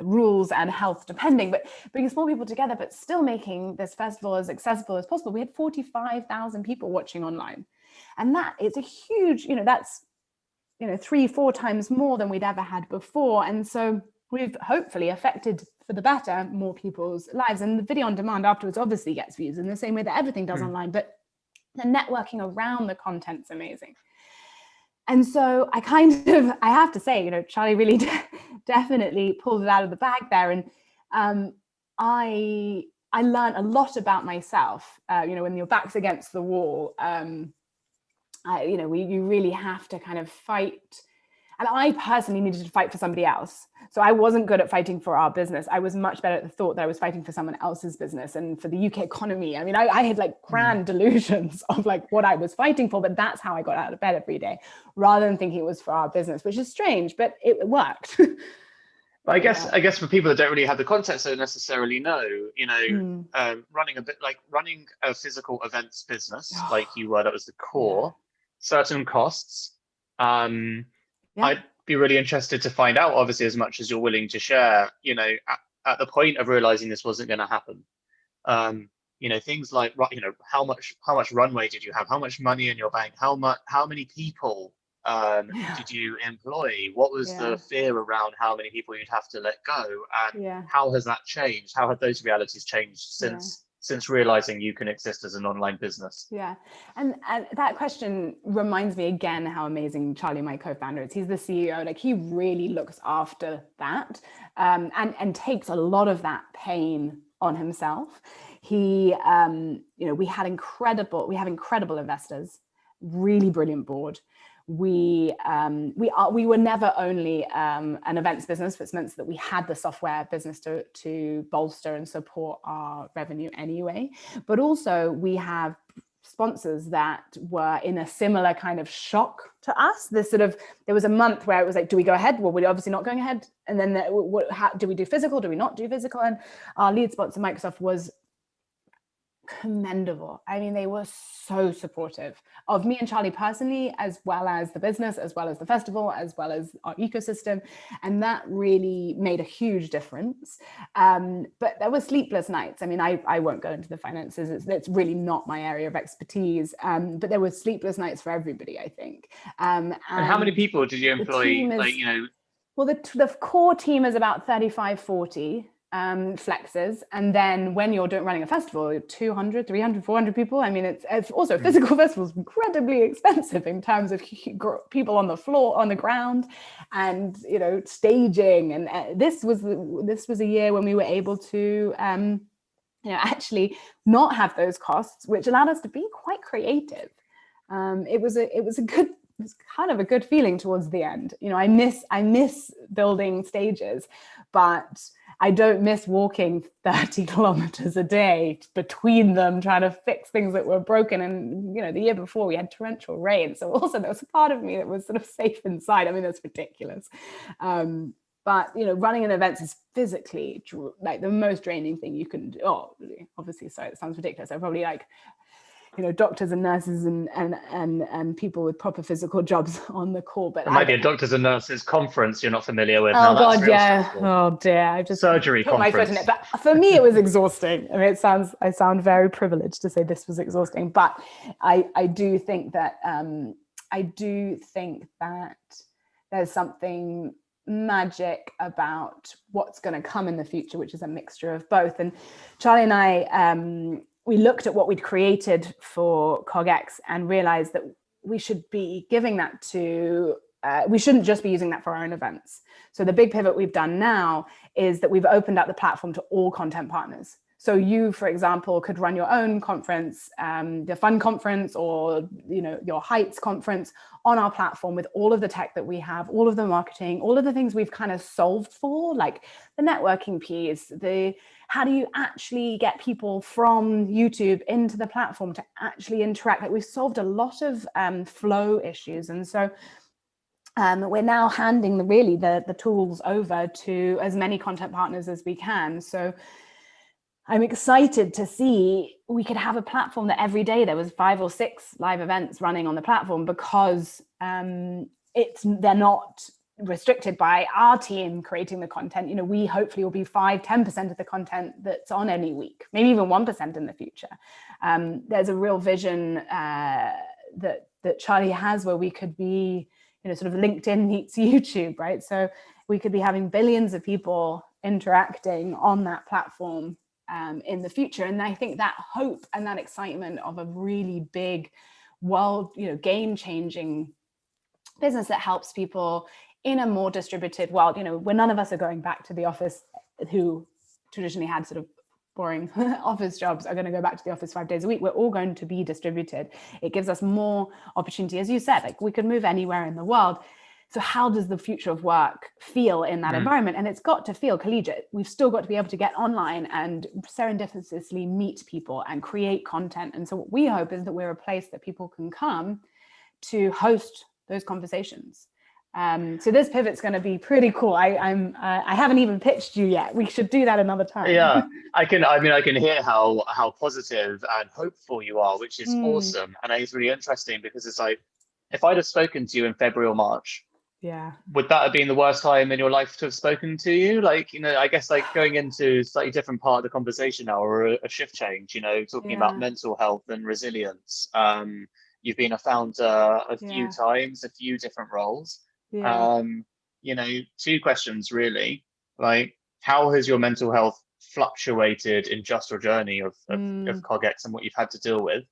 rules and health depending, but bringing small people together, but still making this festival as accessible as possible. We had 45,000 people watching online. And that is a huge, that's, 3-4 times more than we'd ever had before. And so we've hopefully affected for the better more people's lives. And the video on demand afterwards obviously gets views in the same way that everything does online, but the networking around the content's amazing. And so I have to say, Charlie really definitely pulled it out of the bag there. And I learned a lot about myself, when your back's against the wall, you really have to kind of fight. And I personally needed to fight for somebody else. So I wasn't good at fighting for our business. I was much better at the thought that I was fighting for someone else's business and for the UK economy. I mean, I had grand delusions of what I was fighting for, but that's how I got out of bed every day, rather than thinking it was for our business, which is strange, but it worked. But I guess for people that don't really have the context, don't necessarily know, running a physical events business like you were, that was the core, certain costs. I'd be really interested to find out, obviously, as much as you're willing to share, at the point of realizing this wasn't going to happen. Things like, how much runway did you have? How much money in your bank? How many people did you employ? What was the fear around how many people you'd have to let go? And how has that changed? How have those realities changed since realizing you can exist as an online business? Yeah. And that question reminds me again how amazing Charlie, my co-founder, is. He's the CEO. Like, he really looks after that, and takes a lot of that pain on himself. He, we have incredible investors, really brilliant board. We were never only an events business, which meant that we had the software business to bolster and support our revenue anyway. But also we have sponsors that were in a similar kind of shock to us. There was a month where it was like, do we go ahead? Well, we're obviously not going ahead. And then how do we do physical? Do we not do physical? And our lead sponsor, Microsoft, was commendable. I mean, they were so supportive of me and Charlie personally, as well as the business, as well as the festival, as well as our ecosystem. And that really made a huge difference. But there were sleepless nights. I mean, I won't go into the finances. It's really not my area of expertise. But there were sleepless nights for everybody, I think. And how many people did you employ? Well, the core team is about 35, 40. Flexes, and then when you're running a festival, 200, 300, 400 people. I mean, it's also a physical festival is incredibly expensive in terms of people on the floor, on the ground, and staging. And this was a year when we were able to actually not have those costs, which allowed us to be quite creative. It was kind of a good feeling towards the end. I miss building stages, but I don't miss walking 30 kilometers a day between them, trying to fix things that were broken. And, the year before we had torrential rain. So also there was a part of me that was sort of safe inside. I mean, that's ridiculous. But, running an event is physically like the most draining thing you can do. Oh, obviously, sorry, it sounds ridiculous. I probably doctors and nurses and people with proper physical jobs on the call. But there might be a doctors and nurses conference you're not familiar with. Oh God, yeah. Oh dear, I just surgery put conference. My foot in it. But for me, it was exhausting. I mean, I sound very privileged to say this was exhausting, but I do think that there's something magic about what's going to come in the future, which is a mixture of both. And Charlie and I, we looked at what we'd created for CogX and realized that we should be giving that to, we shouldn't just be using that for our own events. So the big pivot we've done now is that we've opened up the platform to all content partners. So you, for example, could run your own conference, the Fun Conference, or your Heights conference on our platform with all of the tech that we have, all of the marketing, all of the things we've kind of solved for, like the networking piece, how do you actually get people from YouTube into the platform to actually interact? Like, we've solved a lot of flow issues, and so we're now handing the tools over to as many content partners as we can. So I'm excited to see we could have a platform that every day there was 5 or 6 live events running on the platform, because they're not restricted by our team creating the content. We hopefully will be 5-10% of the content that's on any week, maybe even 1% in the future. There's a real vision that Charlie has where we could be, sort of LinkedIn meets YouTube, right? So we could be having billions of people interacting on that platform in the future. And I think that hope and that excitement of a really big world, game-changing business that helps people in a more distributed world, when none of us are going back to the office, who traditionally had sort of boring office jobs, are going to go back to the office 5 days a week. We're all going to be distributed. It gives us more opportunity. As you said, like, we could move anywhere in the world. So how does the future of work feel in that environment? And it's got to feel collegiate. We've still got to be able to get online and serendipitously meet people and create content. And so what we hope is that we're a place that people can come to host those conversations. So this pivot's going to be pretty cool. I haven't even pitched you yet. We should do that another time. Yeah, I can hear how positive and hopeful you are, which is awesome. And it's really interesting because it's like, if I'd have spoken to you in February or March, would that have been the worst time in your life to have spoken to you? Like, I guess, like, going into a slightly different part of the conversation now, or a shift change, talking about mental health and resilience. You've been a founder a few Yeah. times, a few different roles. Yeah. You know, two questions really. Like, how has your mental health fluctuated in just your journey of CogX and what you've had to deal with?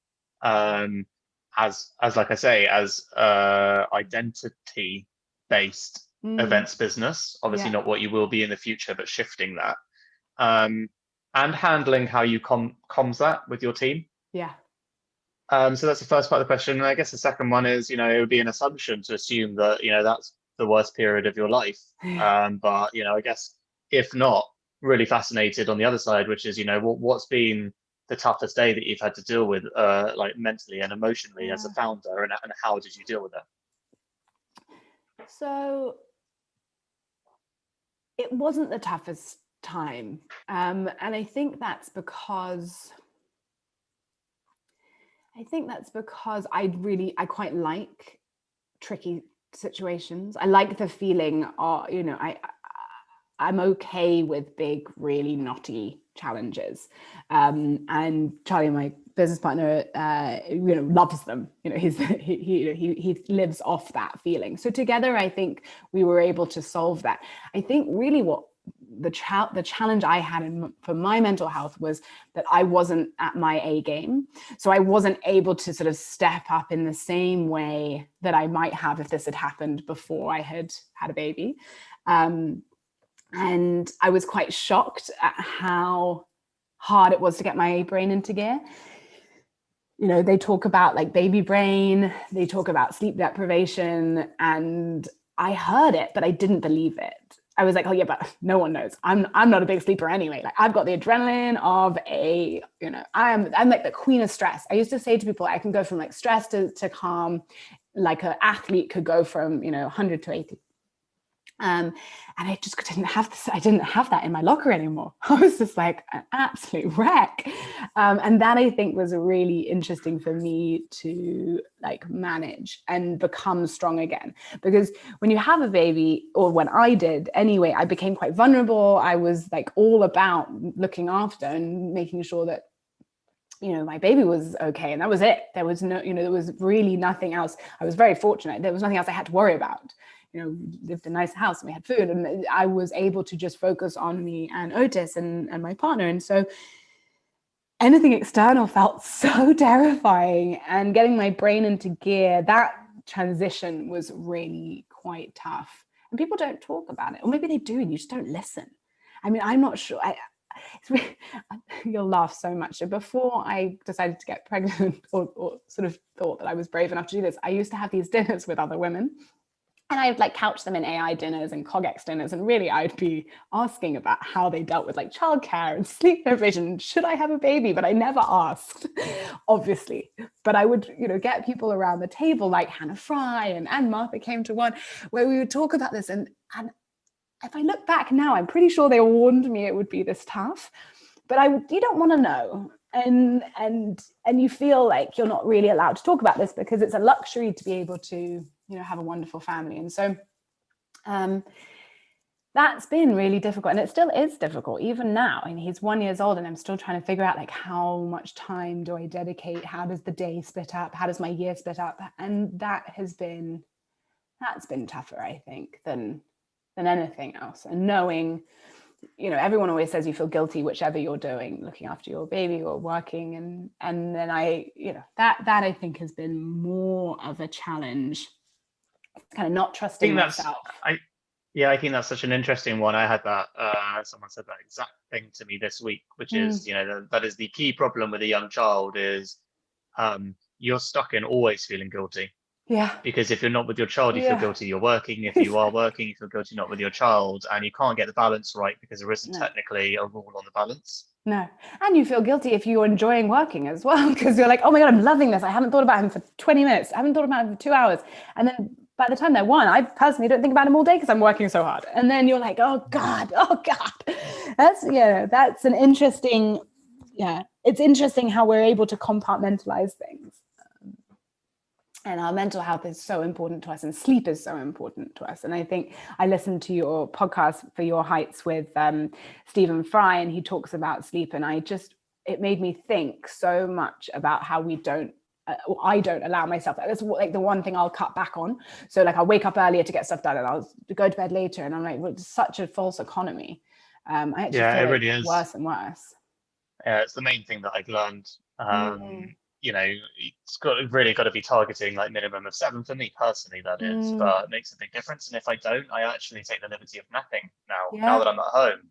As like I say, as identity based events business, obviously Yeah. not what you will be in the future, but shifting that. And handling how you comms that with your team. Yeah. So that's the first part of the question. And I guess the second one is, you know, it would be an assumption to assume that, you know, that's the worst period of your life. But, you know, I guess if not, really fascinated on the other side, which is, you know, what's been the toughest day that you've had to deal with, like mentally and emotionally as a founder, and how did you deal with it? So it wasn't the toughest time. And I think that's because I quite like tricky situations. I like the feeling of, you know, I'm okay with big, really knotty challenges. And Charlie, my business partner, you know, loves them. You know, he lives off that feeling. So together, I think we were able to solve that. I think really what the challenge I had for my mental health was that I wasn't at my A game. So I wasn't able to sort of step up in the same way that I might have if this had happened before I had had a baby. And I was quite shocked at how hard it was to get my brain into gear. You know, they talk about like baby brain, they talk about sleep deprivation, and I heard it, but I didn't believe it. I was like, oh yeah, but no one knows. I'm not a big sleeper anyway. Like I've got the adrenaline of a, you know, I'm like the queen of stress. I used to say to people, I can go from like stress to calm, like an athlete could go from, you know, 100 to 80. And I just didn't have this. I didn't have that in my locker anymore. I was just like an absolute wreck. And that I think was really interesting for me to like manage and become strong again. Because when you have a baby, or when I did anyway, I became quite vulnerable. I was like all about looking after and making sure that, you know, my baby was okay. And that was it. There was no, you know, there was really nothing else. I was very fortunate. There was nothing else I had to worry about. You know, lived in a nice house and we had food, and I was able to just focus on me and Otis and my partner. And so anything external felt so terrifying, and getting my brain into gear, that transition was really quite tough. And people don't talk about it, or maybe they do and you just don't listen. I mean, I'm not sure. You'll laugh so much. So before I decided to get pregnant, or sort of thought that I was brave enough to do this, I used to have these dinners with other women. And I'd like couch them in AI dinners and CogX dinners. And really, I'd be asking about how they dealt with like childcare and sleep deprivation. Should I have a baby? But I never asked, obviously. But I would, you know, get people around the table like Hannah Fry and Martha came to one, where we would talk about this. And if I look back now, I'm pretty sure they warned me it would be this tough. But you don't want to know. And you feel like you're not really allowed to talk about this because it's a luxury to be able to, you know, have a wonderful family. And so that's been really difficult, and it still is difficult even now. And he's 1 year old and I'm still trying to figure out like how much time do I dedicate? How does the day split up? How does my year split up? And that's been tougher, I think, than anything else. And knowing, you know, everyone always says you feel guilty whichever you're doing, looking after your baby or working, and then I, you know, that I think has been more of a challenge, kind of not trusting myself. I think that's such an interesting one. I had that, someone said that exact thing to me this week, which is, you know, that is the key problem with a young child is you're stuck in always feeling guilty. Yeah. Because if you're not with your child, you feel guilty you're working. If you are working, you feel guilty not with your child. And you can't get the balance right because there isn't technically a rule on the balance. No. And you feel guilty if you're enjoying working as well, because you're like, oh my God, I'm loving this. I haven't thought about him for 20 minutes. I haven't thought about him for 2 hours. And then by the time they're one, I personally don't think about him all day because I'm working so hard. And then you're like, oh God. That's an interesting, it's interesting how we're able to compartmentalize things. And our mental health is so important to us, and sleep is so important to us. And I think I listened to your podcast For Your Heights with Stephen Fry, and he talks about sleep. And it made me think so much about how we don't I don't allow myself that. That's like the one thing I'll cut back on. So like I'll wake up earlier to get stuff done and I'll go to bed later, and I'm like, well, it's such a false economy. I actually feel it like really is worse and worse. it's the main thing that I've learned. It's really got to be targeting like minimum of 7 for me personally, that is, but it makes a big difference. And if I don't, I actually take the liberty of napping now that I'm at home.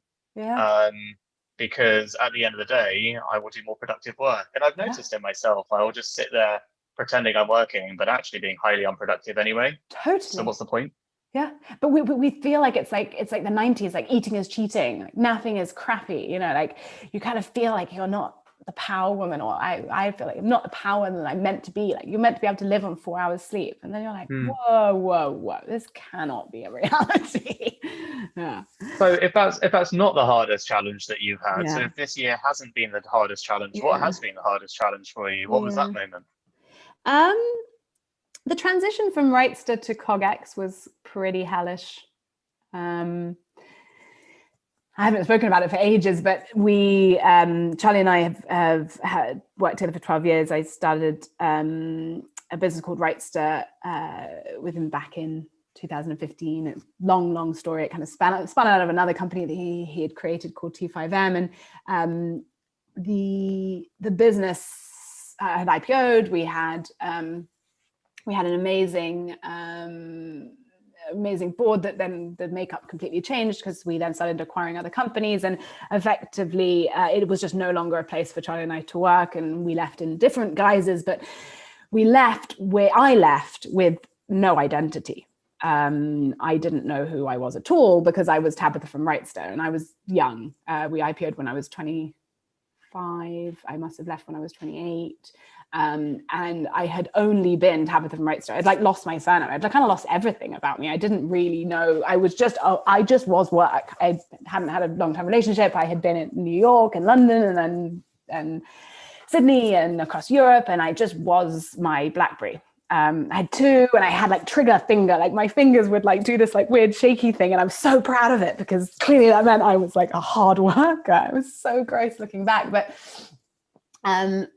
Because at the end of the day, I will do more productive work. And I've noticed it myself. I will just sit there pretending I'm working, but actually being highly unproductive anyway. Totally. So what's the point? Yeah, but we feel like it's like the 90s, like eating is cheating, like napping is crappy, like you kind of feel like you're not the power woman, or I feel like I'm not the power woman I'm meant to be. Like you're meant to be able to live on 4 hours sleep, and then you're like, whoa, this cannot be a reality. So if that's not the hardest challenge that you've had, so if this year hasn't been the hardest challenge, what has been the hardest challenge for you? What was that moment? The transition from Rightster to CognitionX was pretty hellish. I haven't spoken about it for ages, but we, Charlie and I have had worked together for 12 years. I started a business called Rightster with him back in 2015. It's long story. It kind of spun out of another company that he had created called T5M, and the business had IPO'd. We had an amazing board that then the makeup completely changed because we then started acquiring other companies, and effectively it was just no longer a place for Charlie and I to work, and we left in different guises, but I left with no identity. I didn't know who I was at all because I was Tabitha from Rightster and I was young. We IPO'd when I was 25. I must have left when I was 28. And I had only been Tabitha from Rightster. I'd like lost my surname. I'd kind of lost everything about me. I didn't really know. I just was work. I hadn't had a long-term relationship. I had been in New York and London and Sydney and across Europe, and I just was my BlackBerry. I had two, and I had like trigger finger, like my fingers would like do this like weird shaky thing, and I'm so proud of it because clearly that meant I was like a hard worker. It was so gross looking back, but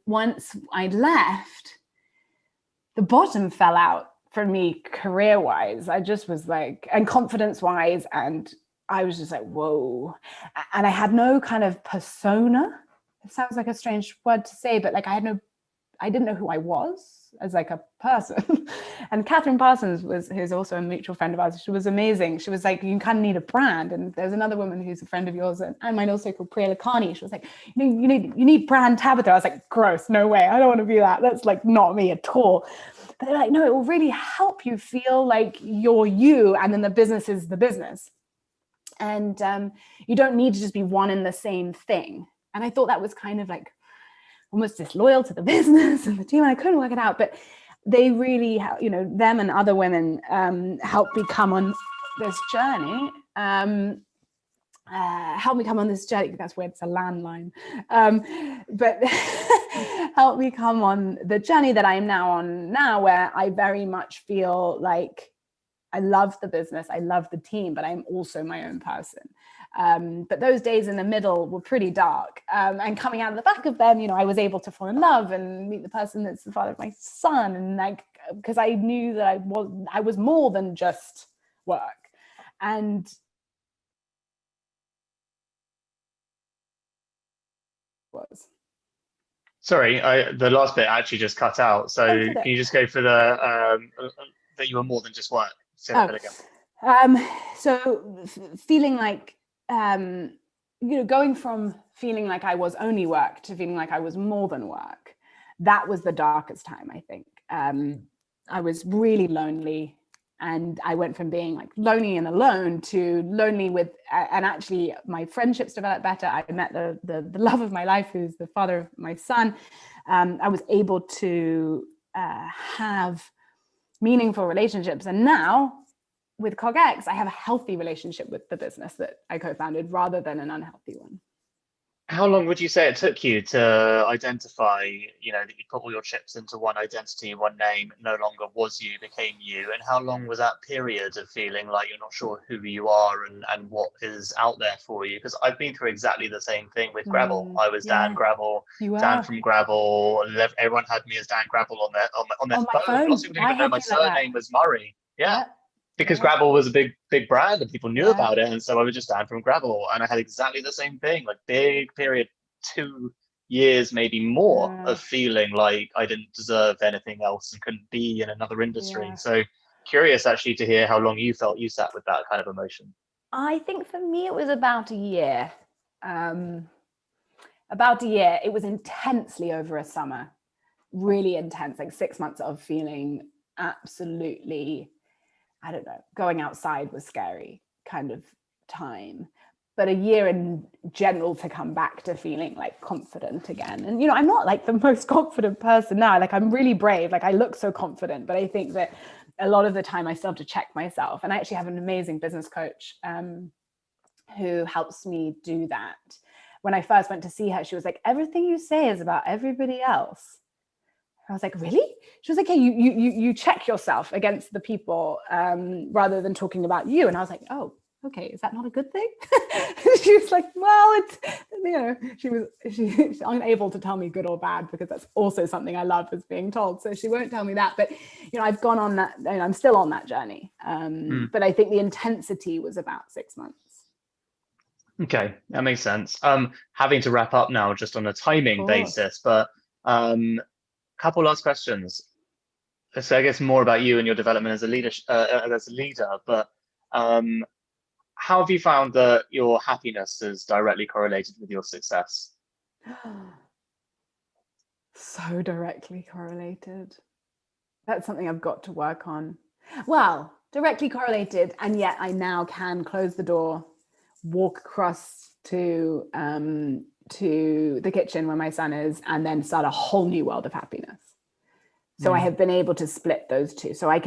once I left, the bottom fell out for me career-wise. I just was like, and confidence-wise, and I was just like, whoa. And I had no kind of persona. It sounds like a strange word to say, but like I didn't know who I was as like a person. And Catherine Parsons who's also a mutual friend of ours. She was amazing. She was like, you kind of need a brand. And there's another woman who's a friend of yours and mine also called Priya Lakhani. She was like, you need brand Tabitha. I was like, gross, no way. I don't want to be that. That's like not me at all. But they're like, no, it will really help you feel like you're you. And then the business is the business. And you don't need to just be one and the same thing. And I thought that was kind of like almost disloyal to the business and the team. And I couldn't work it out, but they really, them and other women helped me come on this journey. Help me come on this journey. That's weird. It's a landline. But help me come on the journey that I'm now on now, where I very much feel like I love the business, I love the team, but I'm also my own person. But those days in the middle were pretty dark. And coming out of the back of them, I was able to fall in love and meet the person that's the father of my son. And like, because I knew that I was more than just work. And was. Sorry, the last bit actually just cut out. So can you just go for the that you were more than just work? Say that bit again. So feeling like, going from feeling like I was only work to feeling like I was more than work, that was the darkest time, I think. I was really lonely, and I went from being like lonely and alone to lonely with, and actually my friendships developed better. I met the love of my life, who's the father of my son. I was able to have meaningful relationships. And now with CognitionX, I have a healthy relationship with the business that I co-founded rather than an unhealthy one. How long would you say it took you to identify, that you put all your chips into one identity, one name, no longer was you, became you? And how long was that period of feeling like you're not sure who you are and what is out there for you? Because I've been through exactly the same thing with Gravel. I was Dan Yeah, Gravel, you Dan were from Gravel. Everyone had me as Dan Gravel on their on my phone. Lots of phone. people didn't I even know had my you like that. surname was Murray. Yeah, Yeah, because yeah, Gravel was a big brand and people knew yeah, about it, and so I was just Dan from Gravel, and I had exactly the same thing, like big period, 2 years maybe more yeah, of feeling like I didn't deserve anything else and couldn't be in another industry. yeah. So curious actually to hear how long you felt you sat with that kind of emotion. I think for me it was about a year. Um, about a year. It was intensely over a summer, really intense, like 6 months of feeling absolutely, I don't know, going outside was scary kind of time. But a year in general to come back to feeling like confident again. And, I'm not like the most confident person now. Like I'm really brave. Like I look so confident, but I think that a lot of the time I still have to check myself. And I actually have an amazing business coach who helps me do that. When I first went to see her, she was like, everything you say is about everybody else. I was like, really? She was like, yeah, you check yourself against the people rather than talking about you. And I was like, oh, okay, is that not a good thing? She was like, well, she's unable to tell me good or bad because that's also something I love is being told. So she won't tell me that. But, I've gone on that, and I'm still on that journey. But I think the intensity was about 6 months. Okay, that makes sense. Having to wrap up now just on a timing basis, but couple last questions. So I guess more about you and your development as a leader, but how have you found that your happiness is directly correlated with your success? So directly correlated. That's something I've got to work on. Well, directly correlated, and yet I now can close the door, walk across to the kitchen where my son is, and then start a whole new world of happiness. So I have been able to split those two. So I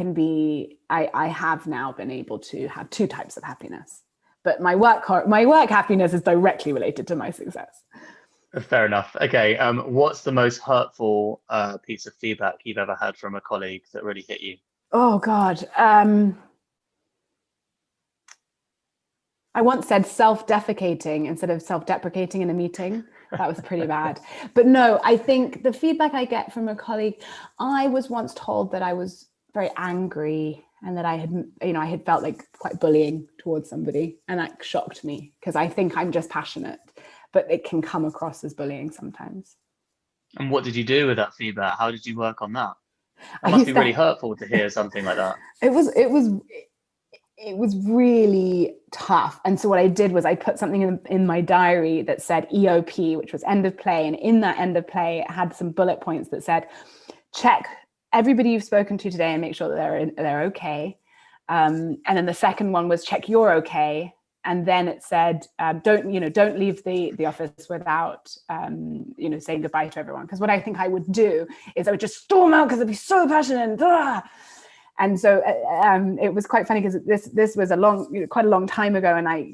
have now been able to have two types of happiness. But my work happiness is directly related to my success. Fair enough. Okay. What's the most hurtful piece of feedback you've ever had from a colleague that really hit you? Oh God. I once said self-defecating instead of self-deprecating in a meeting. That was pretty bad. But no, I think the feedback I get from a colleague, I was once told that I was very angry and that I had felt like quite bullying towards somebody, and that shocked me because I think I'm just passionate, but it can come across as bullying sometimes. And what did you do with that feedback? How did you work on that? That must be really hurtful to hear something like that. It was really tough. And so what I did was I put something in my diary that said EOP, which was end of play. And in that end of play, it had some bullet points that said, check everybody you've spoken to today and make sure that they're okay. And then the second one was check you're okay. And then it said, don't leave the office without, saying goodbye to everyone. Because what I think I would do is I would just storm out because I'd be so passionate. And so it was quite funny because this was quite a long time ago, and I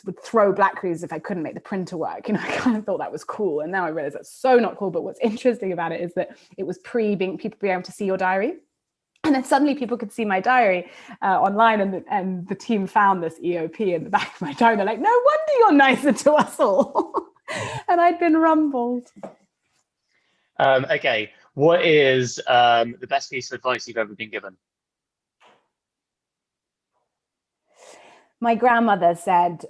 would throw blackberries if I couldn't make the printer work. I kind of thought that was cool, and now I realize that's so not cool. But what's interesting about it is that it was people being able to see your diary, and then suddenly people could see my diary online, and the team found this EOP in the back of my diary. They're like, "No wonder you're nicer to us all," and I'd been rumbled. Okay. What is the best piece of advice you've ever been given? My grandmother said,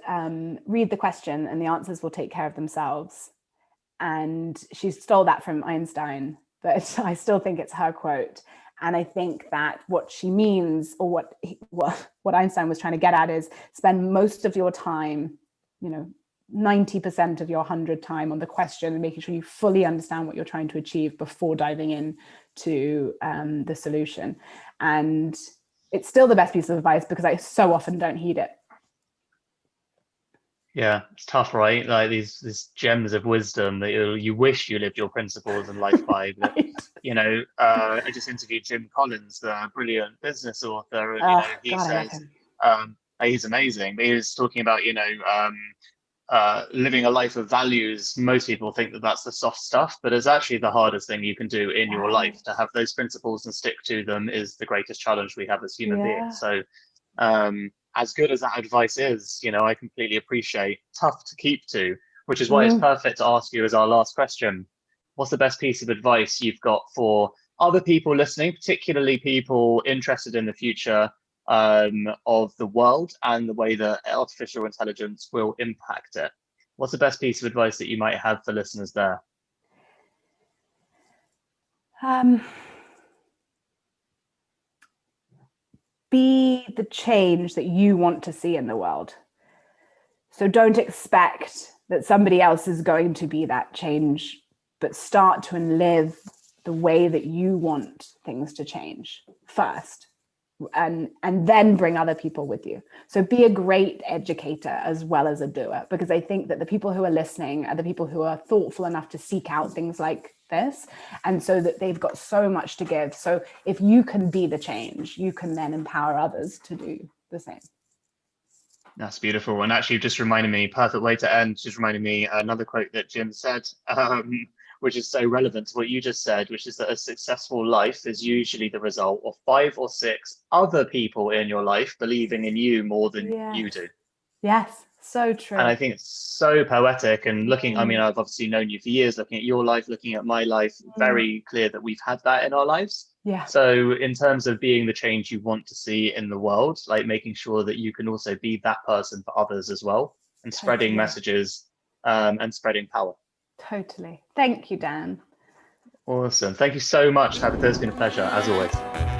read the question and the answers will take care of themselves. And she stole that from Einstein, but I still think it's her quote. And I think that what she means, or what Einstein was trying to get at, is spend most of your time, 90% of your 100 time on the question and making sure you fully understand what you're trying to achieve before diving in to the solution. And it's still the best piece of advice because I so often don't heed it. Yeah, it's tough, right? Like these gems of wisdom that you wish you lived your principles and life by. But, I just interviewed Jim Collins, the brilliant business author, and he God, says he's amazing. But he was talking about living a life of values, most people think that that's the soft stuff, but it's actually the hardest thing you can do in your life. To have those principles and stick to them is the greatest challenge we have as human beings. So as good as that advice is, I completely appreciate tough to keep to, which is why it's perfect to ask you as our last question. What's the best piece of advice you've got for other people listening, particularly people interested in the future of the world and the way that artificial intelligence will impact it? What's the best piece of advice that you might have for listeners there? Be the change that you want to see in the world. So don't expect that somebody else is going to be that change, but start to live the way that you want things to change first, and then bring other people with you. So be a great educator as well as a doer, because I think that the people who are listening are the people who are thoughtful enough to seek out things like this, and so that they've got so much to give. So if you can be the change, you can then empower others to do the same. That's beautiful. And actually just reminded me, perfect way to end, just reminded me another quote that Jim said, which is so relevant to what you just said, which is that a successful life is usually the result of 5 or 6 other people in your life believing in you more than you do. Yes, so true. And I think it's so poetic, and looking, I mean, I've obviously known you for years, looking at your life, looking at my life, very clear that we've had that in our lives. Yeah. So in terms of being the change you want to see in the world, like making sure that you can also be that person for others as well, and spreading messages and spreading power. Totally. Thank you, Dan. Awesome. Thank you so much, Tabitha. It's been a pleasure, as always.